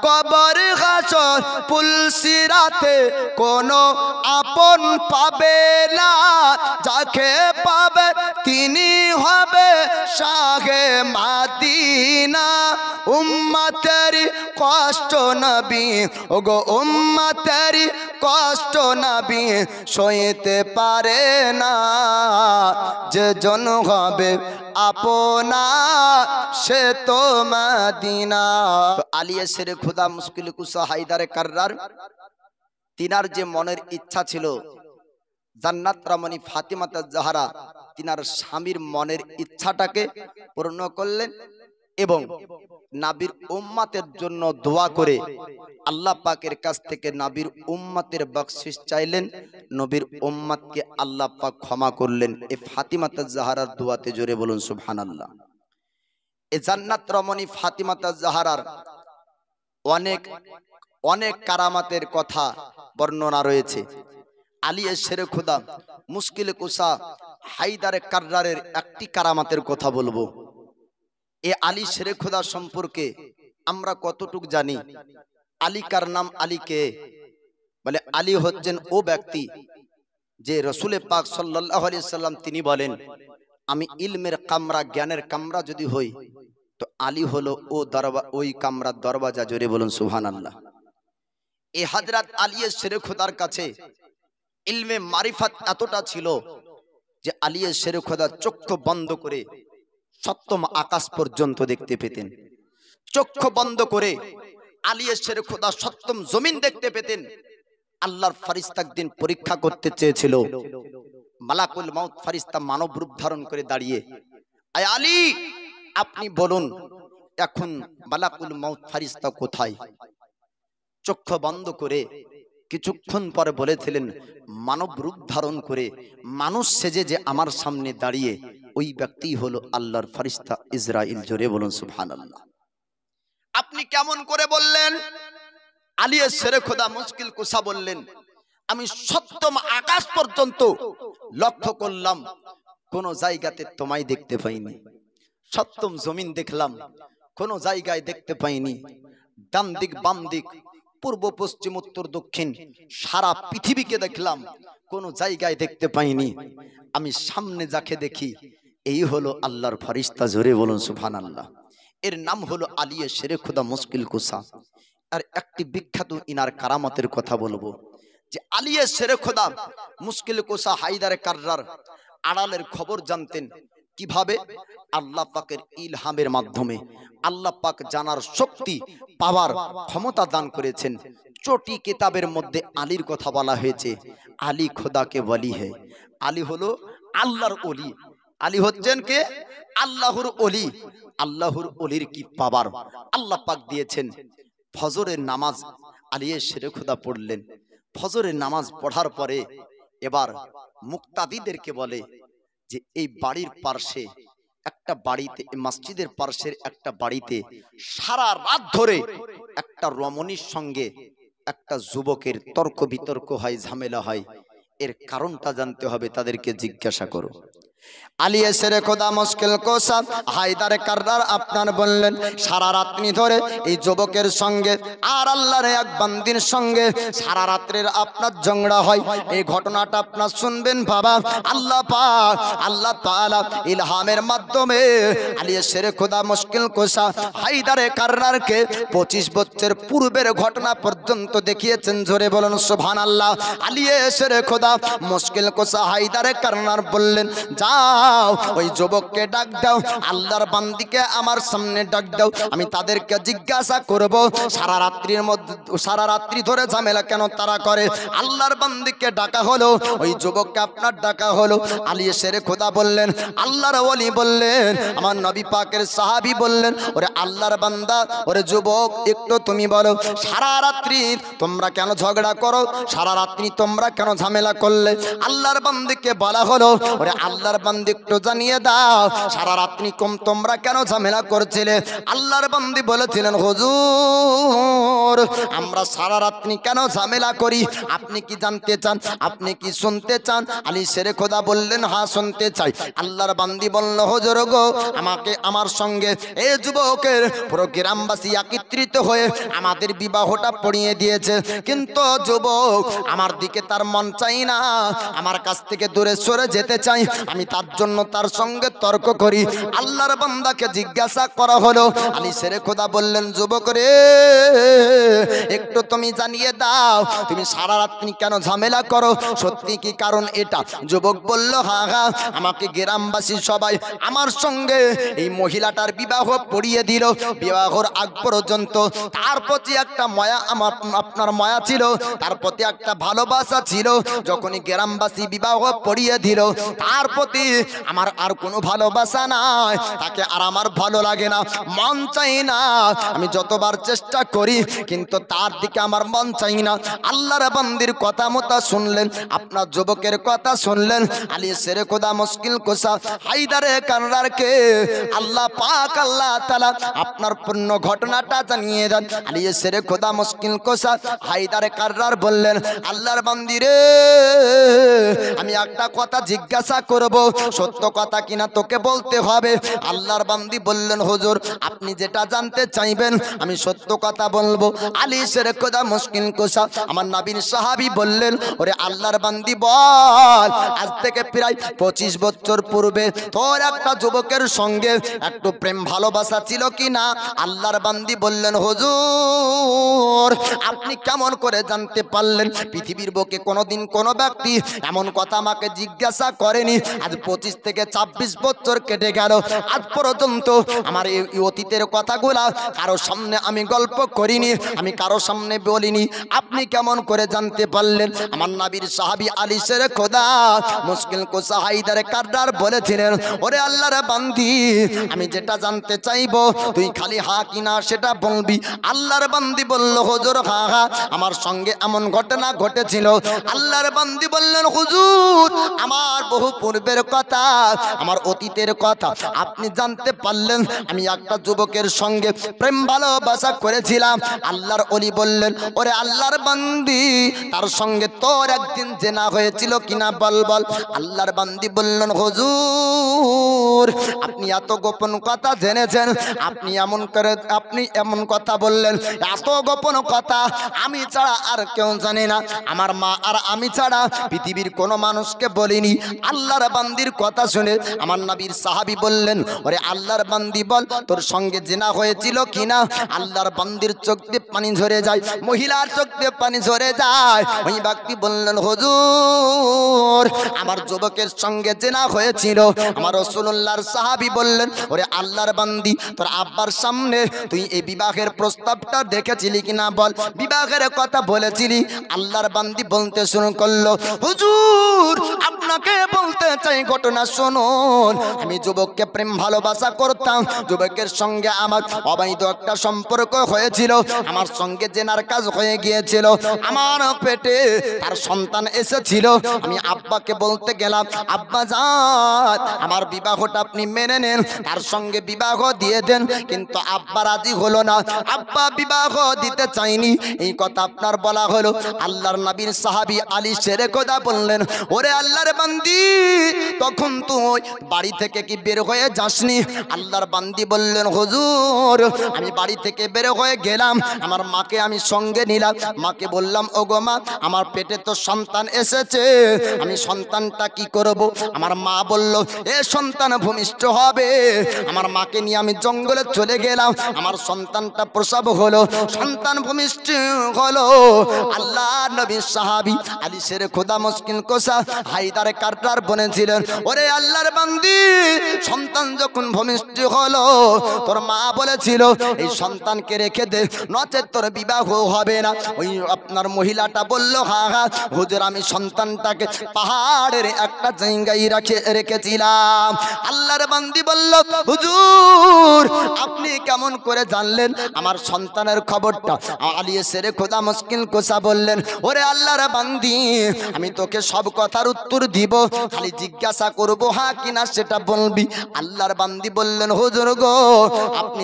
কবর হাসর পুলসিরাতে কোনো আপন পাবে না, যাকে পাবে তিনি হবে শাহে মদিনা। উম্মতের কষ্ট নবী, ওগো উম্মতের কষ্ট নবী সইতে পারে না, যে জন হবে আপনা সে তো মদিনা। আলিয়া শেরে খুদা মুশকিল কুসা হায়দারে কাররার, তিনার যে মনের ইচ্ছা ছিল জান্নাত রমণী ফাতিমা তাজহারা তিনার স্বামীর মনের ইচ্ছাটাকে পূর্ণ করলেন এবং নবীর উম্মতের জন্য দোয়া করে আল্লাহ পাকের কাছ থেকে নবীর উম্মতের বকশিশ চাইলেন। নবীর উম্মতকে আল্লাহ পাক ক্ষমা করলেন এই ফাতিমা তাজহারার দোয়াতে, জোরে বলুন সুবহানাল্লাহ। এই জান্নাত রমণী ফাতিমা তাজহারার অনেক অনেক কারামাতের কথা বর্ণনা রয়েছে। আলিয়া শেরে খুদা মুশকিল কুসা হায়দারে কাররারের একটি কারামাতের কথা বলবো। এ আলী শেরে খুদা সম্পর্কে আমরা কতটুক জানি? আলী কার নাম আলী কে? বলে আলী হচ্ছেন ও ব্যক্তি যে রসুল পাক সাল্লাল্লাহু আলাইহি সাল্লাম তিনি বলেন, আমি ইলমের কামরা, জ্ঞানের কামরা যদি হই তো আলী হলো ও ওই কামরার দরওয়াজা, জোরে বলুন সুবহানাল্লাহ। এই হযরত আলী শেরে খুদার কাছে ইলমে মারিফাত এতটা ছিল যে আলী শেরে খুদা চক্ষু বন্ধ করে সপ্তম আকাশ পর্যন্ত দেখতে পেতেন। চক্ষু বন্ধ করে আলী শেরে খুদা সপ্তম জমিন দেখতে পেতেন। আল্লাহর ফেরেশতা একদিন পরীক্ষা করতে চেয়েছিল। মালাকুল মউত ফেরেশতা মানব রূপ ধারণ করে দাঁড়িয়ে, আয় আলী আপনি বলুন এখন মালাকুল মউত ফেরেশতা কোথায়? চক্ষু বন্ধ করে কিছুক্ষণ পরে বলেছিলেন, মানব রূপ ধারণ করে মানুষ সেজে যে আমার সামনে দাঁড়িয়ে ওই ব্যক্তি হলো আল্লাহর ফেরেশতা ইসরাইল, জোরে বলুন সুবহানাল্লাহ। আপনি কেমন করে বললেন? আলী শেরে খোদা মুশকিল কুসা বললেন, আমি সপ্তম আকাশ পর্যন্ত লক্ষ্য করলাম, কোন জায়গাতে তোমায় দেখতে পাইনি। সপ্তম জমিন দেখলাম, কোন জায়গায় দেখতে পাইনি। ডান দিক বাম দিক পূর্ব পশ্চিম উত্তর দক্ষিণ সারা পৃথিবীকে দেখলাম, কোনো জায়গায় দেখতে পাইনি। আমি সামনে যাকে দেখি এই হলো আল্লাহর ফেরেশতা। জোরে বলুন সুবহানাল্লাহ। এর নাম হলো আলিয়ে শেরে খুদা মুশকিল কুসা। আর একটি বিখ্যাত ইনার কারামতের কথা বলবো, যে আলিয়ে শেরে খুদা মুশকিল কুসা হায়দারে কাররার আড়ালের খবর জানতেন কিভাবে? আল্লাহ পাকের ইলহামের মাধ্যমে। আল্লাহ পাক জানার শক্তি পাওয়ার ক্ষমতা দান করেছেন। চটি কিতাবের মধ্যে আলীর কথা বলা হয়েছে, আলী খোদাকে ওয়ালি হে। আলী হলো আল্লাহর ওলি। আলী হচ্ছেন কে? আল্লাহর ওলি। আল্লাহর ওলির কি পাওয়ার আল্লাহ পাক দিয়েছেন। ফজরের নামাজ আলিয়ে শেরে খুদা পড়লেন। ফজরের নামাজ পড়ার পরে এবার মুক্তাদিদেরকে বলে যে এই বাড়ির পার্শ্বে একটা বাড়িতে, মসজিদের পার্শ্বের একটা বাড়িতে সারা রাত ধরে একটা রমণীর সঙ্গে একটা যুবকের তর্ক বিতর্ক হয়, ঝামেলা হয়। এর কারণটা জানতে হবে, তাদেরকে জিজ্ঞাসা করো। আলিয়ে শেরে খোদা মুশকিল কুসা হায়দারে কাররার আপনার বললেন সারা রাত্রি ধরে এই যুবকের সঙ্গে আর আল্লাহর এক বান্দির সঙ্গে সারা রাত্রির আপনার ঝগড়া হয়। এই ঘটনাটা আপনার শুনবেন বাবা। আল্লাহ পাক আল্লাহ তাআলা ইলহামের মাধ্যমে আলিয়ে শেরে খোদা মুশকিল কুসা হায়দারে কাররারকে 25 বছর পূর্বের ঘটনা পর্যন্ত দেখিয়েছেন। জোরে বলুন সুবহানাল্লাহ। আলিয়ে শেরে খোদা মুশকিল কুসা হায়দারে কাররার বললেন, যাও ওই যুবককে ডাক দাও, আল্লাহর বান্দিকে আমার সামনে ডাক দাও, আমি তাদেরকে জিজ্ঞাসা করব সারা রাত্রির মধ্যে, সারা রাত্রি ধরে ঝামেলা কেন তারা করে। আল্লাহর বান্দিকে ডাকা হলো, ওই যুবককে আপনার ডাকা হলো। আলিয়ে শেরে খোদা বললেন, আল্লাহর ওলি বললেন, আমার নবী পাকের সাহাবী বললেন, ওরে আল্লাহর বান্দা, ওরে যুবক, একটু তুমি বলো সারা রাত্রি তোমরা কেন ঝগড়া করো, সারা রাত্রি তোমরা কেন ঝামেলা করলে। আল্লাহর বান্দিকে বলা হলো, ওরে আল্লাহর বান্দি একটু জানিয়ে দাও সারা রাত্রি তোমরা কেন ঝামেলা করছিলে। আল্লাহর বান্দি বলেছিলেন, হুজুর আমরা সারা রাত্রি কেন ঝামেলা করি আপনি কি জানতে চান, আপনি কি শুনতে চান? আলী শেরে খোদা বললেন, হ্যাঁ শুনতে চাই। আল্লাহর বান্দি বলল, হুজুর গো, আমাকে আমার সঙ্গে এই যুবকের পুরো গ্রামবাসী একত্রিত হয়ে আমাদের বিবাহটা পড়িয়ে দিয়েছে, কিন্তু যুবক আমার দিকে তার মন চাই না, আমার কাছ থেকে দূরে সরে যেতে চাই, আমি তার জন্য তার সঙ্গে তর্ক করি। আল্লাহর বান্দাকে জিজ্ঞাসা করা হলো। আলী শেরে খোদা বললেন, যুবক রে, একটু তুমি জানিয়ে দাও তুমি সারা রাত্রি কেন ঝামেলা করো, সত্যি কি কারণ এটা? যুবক বলল, হ্যাঁ হ্যাঁ, আমাকে গ্রামবাসী সবাই আমার সঙ্গে এই মহিলাটার বিবাহ পড়িয়ে দিল। বিবাহর আগ পর্যন্ত তার প্রতি একটা মায়া, আমার আপনার মায়া ছিল, তার প্রতি একটা ভালোবাসা ছিল। যখনই গ্রামবাসী বিবাহ পড়িয়ে দিল, তার প্রতি আমার আর কোনো ভালোবাসা নাই, তাকে আর আমার ভালো লাগে না, মন চাই না। আমি যতবার চেষ্টা করি কিন্তু তার দিকে আমার মন চাই না। আল্লাহর বান্দির কথা মতো শুনলেন, আপনার যুবকের কথা শুনলেন। আলী শেরে খোদা মুশকিল কুসা হায়দারে কাররারকে আল্লাহ পাক আল্লাহ তাআলা আপনার পূর্ণ ঘটনাটা জানিয়ে দেন। আলী শেরে খোদা মুশকিল কুসা হায়দারে কাররার বললেন, আল্লাহর বান্দি রে, আমি একটা কথা জিজ্ঞাসা করব, সত্য কথা কিনা তোকে বলতে হবে। আল্লাহর বান্দি বললেন, হুজুর আপনি যেটা জানতে চাইবেন আমি সত্য কথা বলবো। আলী শেরে খোদা মুশকিল কুসা আমার নবীর সাহাবী বললেন, ওরে আল্লাহর বান্দি বল, আজ থেকে প্রায় 25 বছর পূর্বে তোর একটা যুবকের সঙ্গে একটু প্রেম ভালোবাসা ছিল কি না? আল্লাহর বান্দি বললেন, হুজুর আপনি কেমন করে জানতে পারলেন? পৃথিবীর বুকে কোনোদিন কোনো ব্যক্তি এমন কথা আমাকে জিজ্ঞাসা করেনি। আজ 25 থেকে 26 বছর কেটে গেল, আজ পর্যন্ত আমার এই অতীতের কথাগুলা কারো সামনে আমি গল্প করিনি, আমি কারো সামনে বলিনি। আপনি কেমন করে জানতে পারলেন? আমার নবীর সাহাবী আলী শেরে খোদা মুশকিল কুসা হায়দারে কাররার বলেছিলেন, ওরে আল্লাহর বান্দি, আমি যেটা জানতে চাইবো তুই খালি হা কিনা সেটা বলবি। আল্লাহর বান্দি বলল, হুজুর হ্যাঁ হ্যাঁ, আমার সঙ্গে এমন ঘটনা ঘটেছিল। আল্লাহর বান্দি বললেন, হুজুর আমার বহু পূর্বের কথা, আমার অতীতের কথা আপনি জানতে পারলেন। আমি একটা যুবকের সঙ্গে প্রেম ভালোবাসা করেছিলাম। আল্লাহর ওলি বললেন, ওরে আল্লাহর বান্দি, তার সঙ্গে তোর একদিন জেনা হয়েছিল কিনা বল বল। আল্লাহর বান্দি বললেন, হুজুর আপনি এত গোপন কথা জেনেছেন, আপনি এমন কথা বললেন, এত গোপন কথা আমি ছাড়া আর কেউ জানে না, আমার মা আর আমি ছাড়া পৃথিবীর কোনো মানুষকে বলিনি। আল্লাহর বান্দির কথা শুনে আমার নবীর সাহাবী বললেন, ওরে আল্লাহর বান্দি বল তোর সঙ্গে জেনা হয়েছিল কিনা। আল্লাহর বান্দির চোখ দিয়ে পানি ঝরে যায়, মহিলার চোখ দিয়ে পানি ঝরে যায়। ওই ব্যক্তি বললেন, হুজুর আমার যুবকের সঙ্গে জেনা হয়েছিল। আমার রাসূলুল্লাহর সাহাবী বললেন, ওরে আল্লাহর বান্দি তোর আব্বার সামনে তুই এই বিবাহের প্রস্তাবটা দেখেছিলি কিনা বল, বিবাহের কথা বলেছিলি। আল্লাহর বান্দি বলতে শুরু করলো, হুজুর আপনাকে বলতে চাই ঘটনা শুনুন। আমি যুবককে প্রেম ভালোবাসা করতাম, যুবকের সঙ্গে আমার অবৈধ একটা সম্পর্ক হয়েছিল, আমার সঙ্গে জেনার কাজ হয়ে গিয়েছিল, আমার পেটে তার সন্তান এসেছিল। আমি আব্বাকে বলতে গেলাম, আব্বা জান আমার বিবাহটা আপনি মেনে নেন, তার সঙ্গে বিবাহ দিয়ে দেন। কিন্তু আব্বা রাজি হলো না, আব্বা বিবাহ দিতে চাইনি। এই কথা আপনার বলা হলো। আল্লাহর নবীর সাহাবী আলী শেরে খোদা বললেন, ওরে আল্লাহর বান্দি তখন তুই বাড়ি থেকে কি বের হয়ে যাসনি? আল্লাহর বান্দি বললেন, হুজুর আমি বাড়ি থেকে বের হয়ে গেলাম, আমার মাকে আমি সঙ্গে নিলাম। মাকে বললাম, ওগো মা আমার পেটে তো সন্তান এসেছে, আমি সন্তানটা কি করব? আমার মা বলল, এ সন্তান ভূমিষ্ঠ হবে। আমার মাকে নিয়ে আমি জঙ্গলে চলে গেলাম, আমার সন্তানটা প্রসব হলো, সন্তান ভূমিষ্ঠ হলো। আল্লাহ নবী সাহাবী আলী শেরে খোদা মুশকিল কোসা হায়দার কাররার বলেছিলেন, ওরে আল্লাহর বান্দি সন্তান যখন ভূমিষ্ঠ হলো তোর মা বলেছিল এই সন্তানকে রেখে দে, নচেত তোর বিবাহ হবে না। ওই আপনার মহিলাটা বলল, হ্যাঁ হ্যাঁ হুজুর আমি সন্তানটাকে পাহাড়ের একটা জায়গায় রেখেছিলাম। আল্লাহর বান্দি বলল, হুজুর আপনি কেমন করে জানলেন আমার সন্তানের খবরটা? আলী শেরে খোদা মুশকিল কোসা বললেন, ওরে আল্লাহর বান্দি আমি তোকে সব কথার উত্তর দিব, খালি জিজ্ঞাসা করব হ্যাঁ কিনা সেটা বলবি। আল্লাহর বান্দি বললেন, হুজুর গো আপনি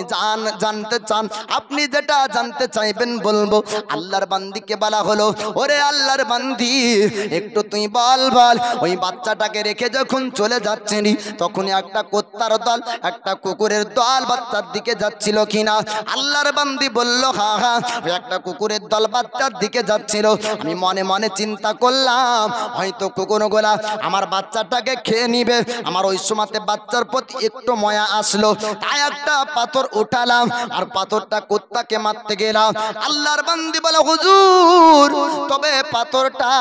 জানতে চান, আপনি যেটা জানতে চাইবেন বলবো। আল্লাহর বান্দিকে বলা হলো, ওরে আল্লাহর বান্দি একটু তুই বল বল, ওই বাচ্চাটাকে রেখে যখন চলে যাচ্ছিলি তখনই একটা কুত্তার দল একটা কুকুরের দল বাচ্চার দিকে যাচ্ছিল কিনা? আল্লাহর বান্দি বলল, হ্যাঁ হ্যাঁ একটা কুকুরের দল বাচ্চার দিকে যাচ্ছিল। আমি মনে মনে চিন্তা করলাম হয়তো কুকুরগুলা আমার বাচ্চাটাকে খেয়ে নিবে। আমার ওই সময়তে বাচ্চার প্রতি একটু মায়া আসলো, তাই একটা পাথর উঠালাম আর পাথরটা কুত্তাকে মারতে গেলাম। আল্লাহর বান্দি বলে, হুজুর তবে পাথরটা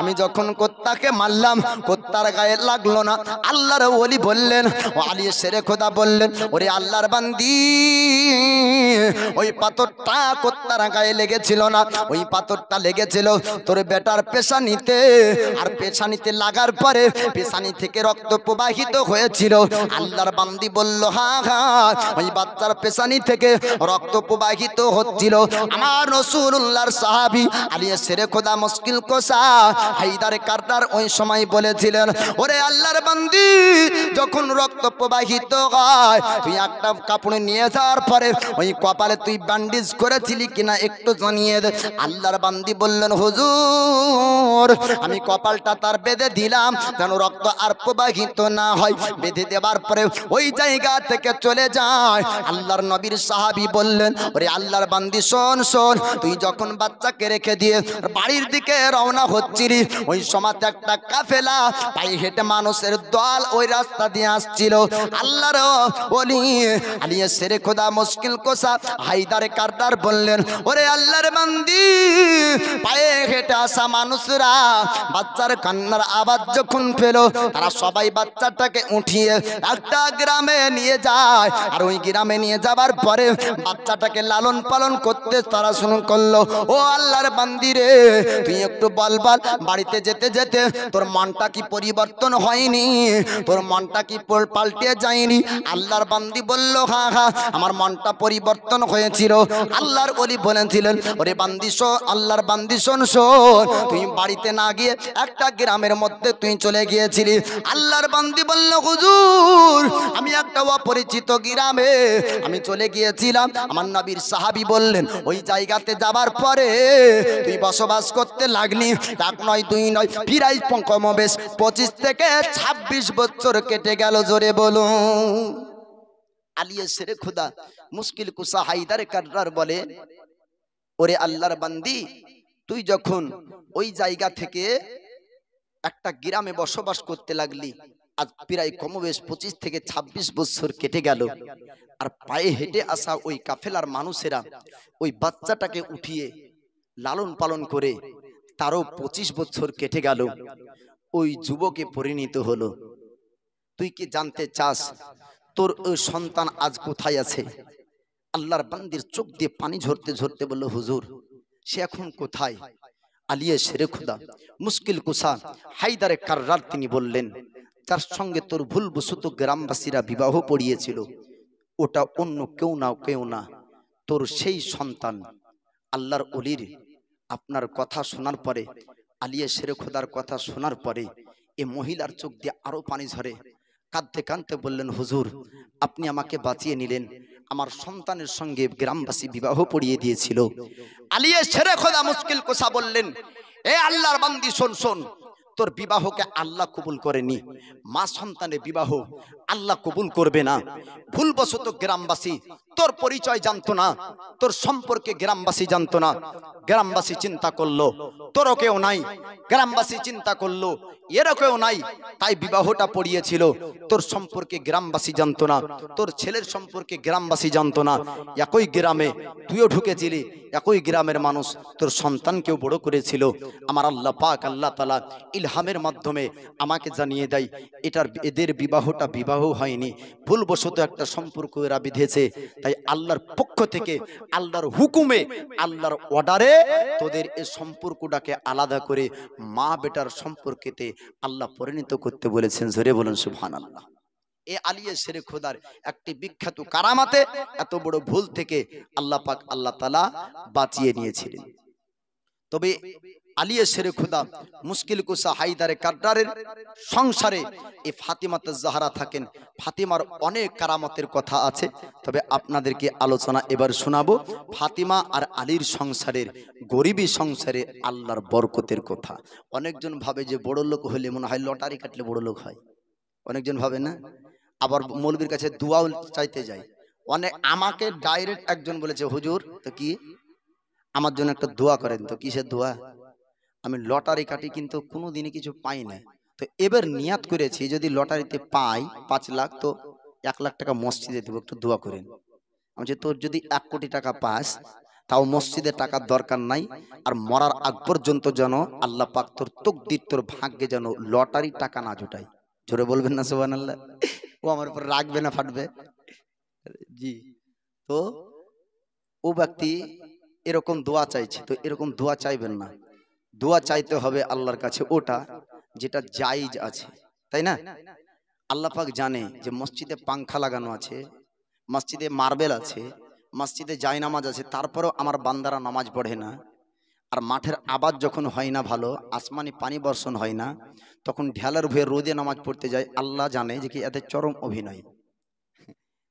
আমি যখন কুত্তাকে মারলাম কুত্তার গায়ে লাগলো না। আল্লাহর ওলি বললেন, ও আলী শেরে খোদা বললেন, ওরে আল্লাহর বান্দি ওই পাথরটা কুত্তার গায়ে লেগেছিল না, ওই পাথরটা লেগেছিল তোর বেটার পেশানিতে, আর পেশানিতে লাগার পরে পেশানি থেকে রক্ত প্রবাহিত হয়েছিল। আল্লাহর বান্দি বলল, হ্যাঁ হ্যাঁ ওই বাচ্চার পেশানি থেকে রক্ত প্রবাহিত হচ্ছিল। আমার রাসূলুল্লাহর সাহাবী আলী শেরে খোদা মুশকিল কোসা হায়দার কাররার ওই সময় বলেছিলেন, ওরে আল্লাহর বান্দি যখন রক্ত প্রবাহিত হয় তুই একটা কাপড় নিয়ে যাওয়ার পরে ওই কপালে তুই ব্যান্ডেজ করেছিলি কিনা একটু জানিয়ে দে। আল্লাহর বান্দি বললেন, হুজুর আমি কপালটা তার বেঁধে দিলাম যেন রক্ত আর প্রবাহিত না হয়। বেঁধে দেওয়ার পরে ওই জায়গা থেকে চলে যায়। আল্লাহর নবীর সাহাবী বললেন, ওরে আল্লাহর বান্দি শোন শোন, তুই যখন বাচ্চাকে রেখে দিয়ে বাড়ির দিকে রওনা হচ্ছিলি ওই সময়তে একটা কাফেলা পায়ে হেঁটে মানুষের দল ওই রাস্তা দিয়ে আসছিল। আল্লাহর ওলি আলী শেরে খোদা মুশকিল কোসা হায়দার কাররার বললেন, ওরে আল্লাহর বান্দি পায়ে হেঁটে আসা মানুষরা বাচ্চার কান্নার আওয়াজ যখন পেল তারা সবাই বাচ্চাটাকে উঠিয়ে একটা গ্রামে নিয়ে যায়। আর ওই গ্রামে নিয়ে যাবার পরে বাচ্চাটাকে লালন পালন করতে তারা শুরু করলো। ও আল্লাহর বান্দি রে তুই একটু বল বল, বাড়িতে যেতে যেতে তোর মনটা কি পরিবর্তন হয়নি? তোর মনটা কি পাল্টে যায়নি? আল্লাহর বান্দি বলল, হ্যাঁ হ্যাঁ আমার মনটা পরিবর্তন হয়েছিল। আল্লাহর ওলি বলেছিলেন, ওরে বান্দি শোন, আল্লাহর বান্দি শোন শোন, তুই বাড়িতে না গিয়ে একটা গ্রামের মধ্যে করতে তুই চলে গিয়েছিলি। আল্লাহর বান্দি বলল, হুজুর আমি একটা অপরিচিত গ্রামে আমি চলে গিয়েছিলাম। আমার নবীর সাহাবী বললেন, ওই জায়গাতে যাবার পরে তুই বসবাস করতে লাগলি, এক নয় দুই নয়, প্রায় কমবেশ 25 থেকে 26 বছর কেটে গেল। জোরে বলুন। আলিয়ে শেরে খুদা মুশকিল কুসা হায়দার কাররার বলে, ওরে আল্লাহর বান্দি, তুই যখন ওই জায়গা থেকে একটা গ্রামে বসবাস করতে লাগলি, আজ প্রায় কমবেশ 25 থেকে 26 বছর কেটে গেল, আর পায়ে হেঁটে আসা ওই কাফেলার মানুষেরা ওই বাচ্চাটাকে উঠিয়ে লালন পালন করে তারও 25 বছর কেটে গেল, ওই যুবকে পরিণত হলো। তুই কি জানতে চাস তোর ওই সন্তান আজ কোথায় আছে? আল্লাহর বান্দির চোখ দিয়ে পানি ঝরতে ঝরতে বলল, হুজুর সে এখন কোথায়? আলিয়ে শেরে খুদা মুশকিল কুসা হায়দারে কাররার তিনি বললেন, যার সঙ্গে তোর ভুলবশত গ্রামবাসীরা বিবাহ পড়িয়েছিল, ওটা অন্য কেউ না, তোর সেই সন্তান। আল্লাহর ওলির আপনার কথা শোনার পরে, আলিয়ে শেরে খুদার কথা শোনার পরে এ মহিলার চোখ দিয়ে আরো পানি ঝরে। কাঁদতে কাঁদতে বললেন, হুজুর আপনি আমাকে বাঁচিয়ে নিলেন, আমার সন্তানের সঙ্গে গ্রামবাসী বিবাহ পড়িয়ে দিয়েছিল। আলিয়ে শেরে খোদা মুশকিল কুসা বললেন, এ আল্লাহর বান্দি শোন শোন, তোর বিবাহকে আল্লাহ কবুল করেনি, মা সন্তানের বিবাহ আল্লাহ কবুল করবে না। ভুলবশত গ্রামবাসী তোর পরিচয় জানতো না, তোর সম্পর্কে গ্রামবাসী জানতো না। গ্রামবাসী চিন্তা করলো তোরও কেউ নাই, গ্রামবাসী চিন্তা করলো এরও কেউ নাই, তাই বিবাহটা পড়িয়েছিল। তোর সম্পর্কে গ্রামবাসী জানতো না, তোর ছেলের সম্পর্কে গ্রামবাসী জানতো না। একই গ্রামে তুইও ঢুকেছিলি, একই গ্রামের মানুষ তোর সন্তানকেও বড় করেছিল। আমার আল্লাহ পাক আল্লাহ তাআলা ইলহামের মাধ্যমে আমাকে জানিয়ে দেয়, এদের বিবাহটা বিবাহ হয়নি, ভুলবশত একটা সম্পর্ক এরা বিধেছে। তাই আল্লাহর পক্ষ থেকে, আল্লাহর হুকুমে, আল্লাহর অর্ডারে তোদের এই সম্পর্কটাকে আলাদা করে মা বেটার সম্পর্কেতে আল্লাহ পরিণত করতে বলেছেন। জোরে বলুন সুবহানাল্লাহ। এ আলিয়ে শেরে খোদার একটি বিখ্যাত কারামাতে এত বড় ভুল থেকে আল্লাহ পাক আল্লাহ তাআলা বাঁচিয়ে নিয়েছিলেন। তবে আলিয়ে শেরে খুদা মুশকিল কুসা হায়দারে কাররারের সংসারে এই ফাতিমাতুজ জাহরা থাকেন। ফাতিমার অনেক কারামতের কথা আছে, তবে আপনাদেরকে আলোচনা এবার শোনাবো ফাতিমা আর আলীর সংসারের, গরিবী সংসারে আল্লাহর বরকতের কথা। অনেকজন ভাবে যে বড় লোক হলে মনে হয় লটারি কাটলে বড় লোক হয়, অনেকজন ভাবে না। আবার মৌলবীর কাছে দোয়াও চাইতে যায় অনেক। আমাকে ডাইরেক্ট একজন বলেছে, হুজুর তো কি আমার জন্য একটা দোয়া করেন। তো কিসের দোয়া? আমি লটারি কাটি কিন্তু কোনোদিনই কিছু পাই না, তো এবার নিয়াত করেছি যদি লটারিতে পাই 5 লাখ তো 1 লাখ টাকা মসজিদে দেবো, একটু দোয়া করেন। আমি বলছি, তোর যদি 1 কোটি টাকা পাস তাও মসজিদে টাকার দরকার নাই, আর মরার আগ পর্যন্ত যেন আল্লাহ পাক তোর তকদির, তোর ভাগ্যে যেন লটারি টাকা না জোটাই। জোরে বলবেন না সুবহানাল্লাহ। ও আমার উপর রাখবে না ফাটবে জি। তো ও ব্যক্তি এরকম দোয়া চাইছে, তো এরকম দোয়া চাইবেন না, দোয়া চাইতে হবে আল্লাহর কাছে ওটা যেটা জায়েজ আছে, তাই না? আল্লাহ পাক জানে যে মসজিদে পাংখা লাগানো আছে, মসজিদে মার্বেল আছে, মসজিদে জায়নামাজ আছে, তারপরেও আমার বান্দারা নামাজ পড়ে না। আর মাঠের আবাদ যখন হয় না ভালো, আসমানি পানি বর্ষণ হয় না, তখন ঢেলার ভুয়ে রোদে নামাজ পড়তে যায়। আল্লাহ জানে যে কি এদের চরম অভিনয়,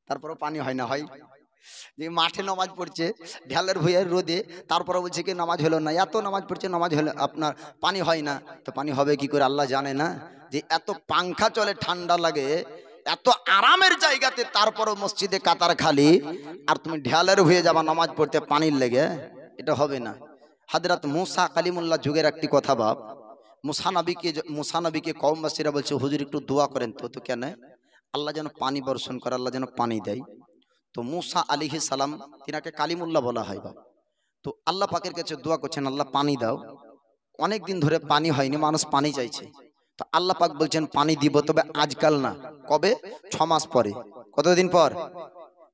তারপরেও পানি হয় না। হয় যে মাঠে নামাজ পড়ছে ঢেলের ভুঁইয়ের রোদে, তারপরে বলছে কি নামাজ হলো না, এত নামাজ পড়ছে নামাজ হলো, আপনার পানি হয় না। তো পানি হবে কি করে? আল্লাহ জানে না যে এত পাংখা চলে, ঠান্ডা লাগে, এত আরামের জায়গাতে, তারপরও মসজিদে কাতার খালি, আর তুমি ঢেলের ভুঁয়ে যাবা নামাজ পড়তে পানির লেগে? এটা হবে না। হযরত মুসা কালিমুল্লাহ যুগের একটি কথা ভাব, মুসা নবীকে কওমবাসীরা বলছে, হুজুর একটু দোয়া করেন। তো কেন? আল্লাহ যেন পানি বর্ষণ করে, আল্লাহ যেন পানি দেয়। তো মুসা আলাইহিস সালাম, তিনাকে কালিমুল্লাহ বলা হয় বাবা, তো আল্লাহ পাকের কাছে দোয়া করছেন, আল্লাহ পানি দাও। অনেক দিন ধরে পানি হয়নি, মানুষ পানি চাইছে। তো আল্লাহ পাক বলছেন পানি দিব, তবে আজকাল না। কবে? 6 মাস পরে। কতদিন পর?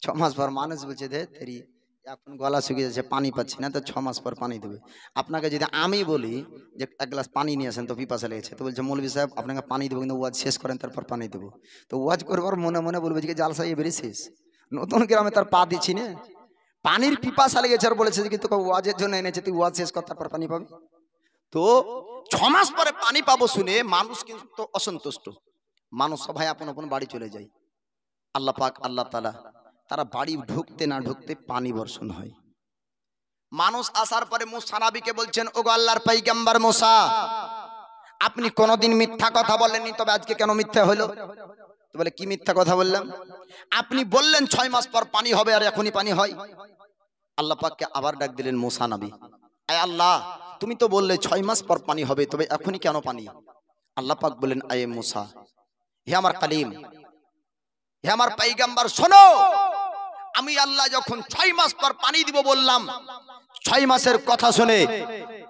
6 মাস পর। মানুষ বলছে দে তেরি এখন গলা শুকিয়ে যাচ্ছে, পানি পাচ্ছি না, তো 6 মাস পর পানি দেবে। আপনাকে যদি আমি বলি যে 1 গ্লাস পানি নিয়ে আসেন, তো পিপাসা লেগেছে, তো বলছে মৌলভী সাহেব আপনাকে পানি দেবো, কিন্তু ওয়াজ শেষ করেন তারপর পানি দেবো। তো ওয়াজ করবার মনে মনে বলবে যে জালসা এবারই শেষ, নতুন গ্রামে তার পা দিচ্ছি না, পানির পিপাসা লেগেছে, আর বলেছে যে তোকে ওয়াজের জন্য এনেছে, তুই ওয়াজ শেষ কর তারপর পানি পাবি। তো 6 মাস পরে পানি পাবো শুনে মানুষ কিন্তু অসন্তুষ্ট। মানুষ সবাই আপন আপন বাড়ি চলে যায়। আল্লাহ পাক আল্লাহ তাআলা তারা বাড়ি ঢুকতে না ঢুকতে পানি বর্ষণ হয়। মানুষ আসার পরে মুসা নবীকে বলছেন, ওগো আল্লাহর পয়গম্বর মুসা, আপনি কোনোদিন মিথ্যা কথা বলেননি, তবে আজকে কেন মিথ্যা হলো? তো বলে, কি মিথ্যা কথা বললাম? আপনি বললেন 6 মাস পর পানি হবে, আর এখনই পানি হয়। আল্লাহ পাককে আবার ডাক দিলেন মুসা নবী, আয় আল্লাহ, তুমি তো বললে 6 মাস পর পানি হবে, তবে এখনই কেন পানি? আল্লাহ পাক বললেন, আয়ে মুসা, হে আমার কালিম, হে আমার পয়গম্বর, শোনো, আমি আল্লাহ যখন 6 মাস পর পানি দিব বললাম, 6 মাসের কথা শুনে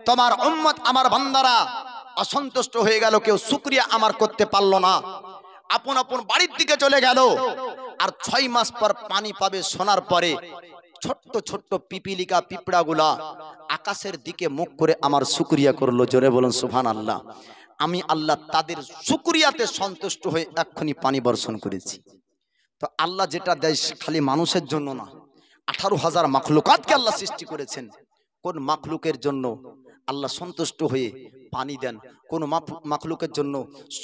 তোমার উম্মত আমার বান্দারা অসন্তুষ্ট হয়ে গেল, কেউ শুকরিয়া আমার করতে পারলো না, আপন আপন বাড়ির দিকে চলে গেল। আর 6 মাস পর পানি পাবে শোনার পরে ছোট্ট ছোট্ট পিপিলিকা পিঁপড়াগুলা আকাশের দিকে মুখ করে আমার শুকরিয়া করলো। জোরে বলুন সুবহানাল্লাহ। আমি আল্লাহ তাদের শুকরিয়াতে সন্তুষ্ট হয়ে এক্ষুনি পানি বর্ষণ করেছি। তো আল্লাহ যেটা দেয় খালি মানুষের জন্য না, 18,000 মাখলুকাতকে আল্লাহ সৃষ্টি করেছেন। কোন মাখলুকের জন্য আল্লাহ সন্তুষ্ট হয়ে পানি দেন, কোন মাখলুকের জন্য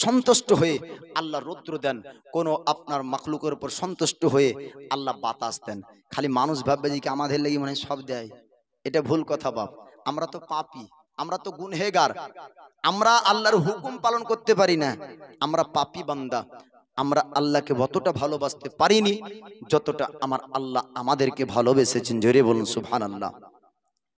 সন্তুষ্ট হয়ে আল্লাহ রৌদ্র দেন, কোন আপনার মাখলুকের উপর সন্তুষ্ট হয়ে আল্লাহ বাতাস দেন। খালি মানুষ ভাববে যে আমাদের লাগি মানে সব দেয়, এটা ভুল কথা বাপ। আমরা তো পাপী, আমরা তো গুনহেগার, আমরা আল্লাহর হুকুম পালন করতে পারি না, আমরা পাপী বান্দা। আমরা আল্লাহকে অতটা ভালোবাসতে পারিনি যতটা আমার আল্লাহ আমাদেরকে ভালোবেসেছেন। জোরে বলুন সুবহানাল্লাহ।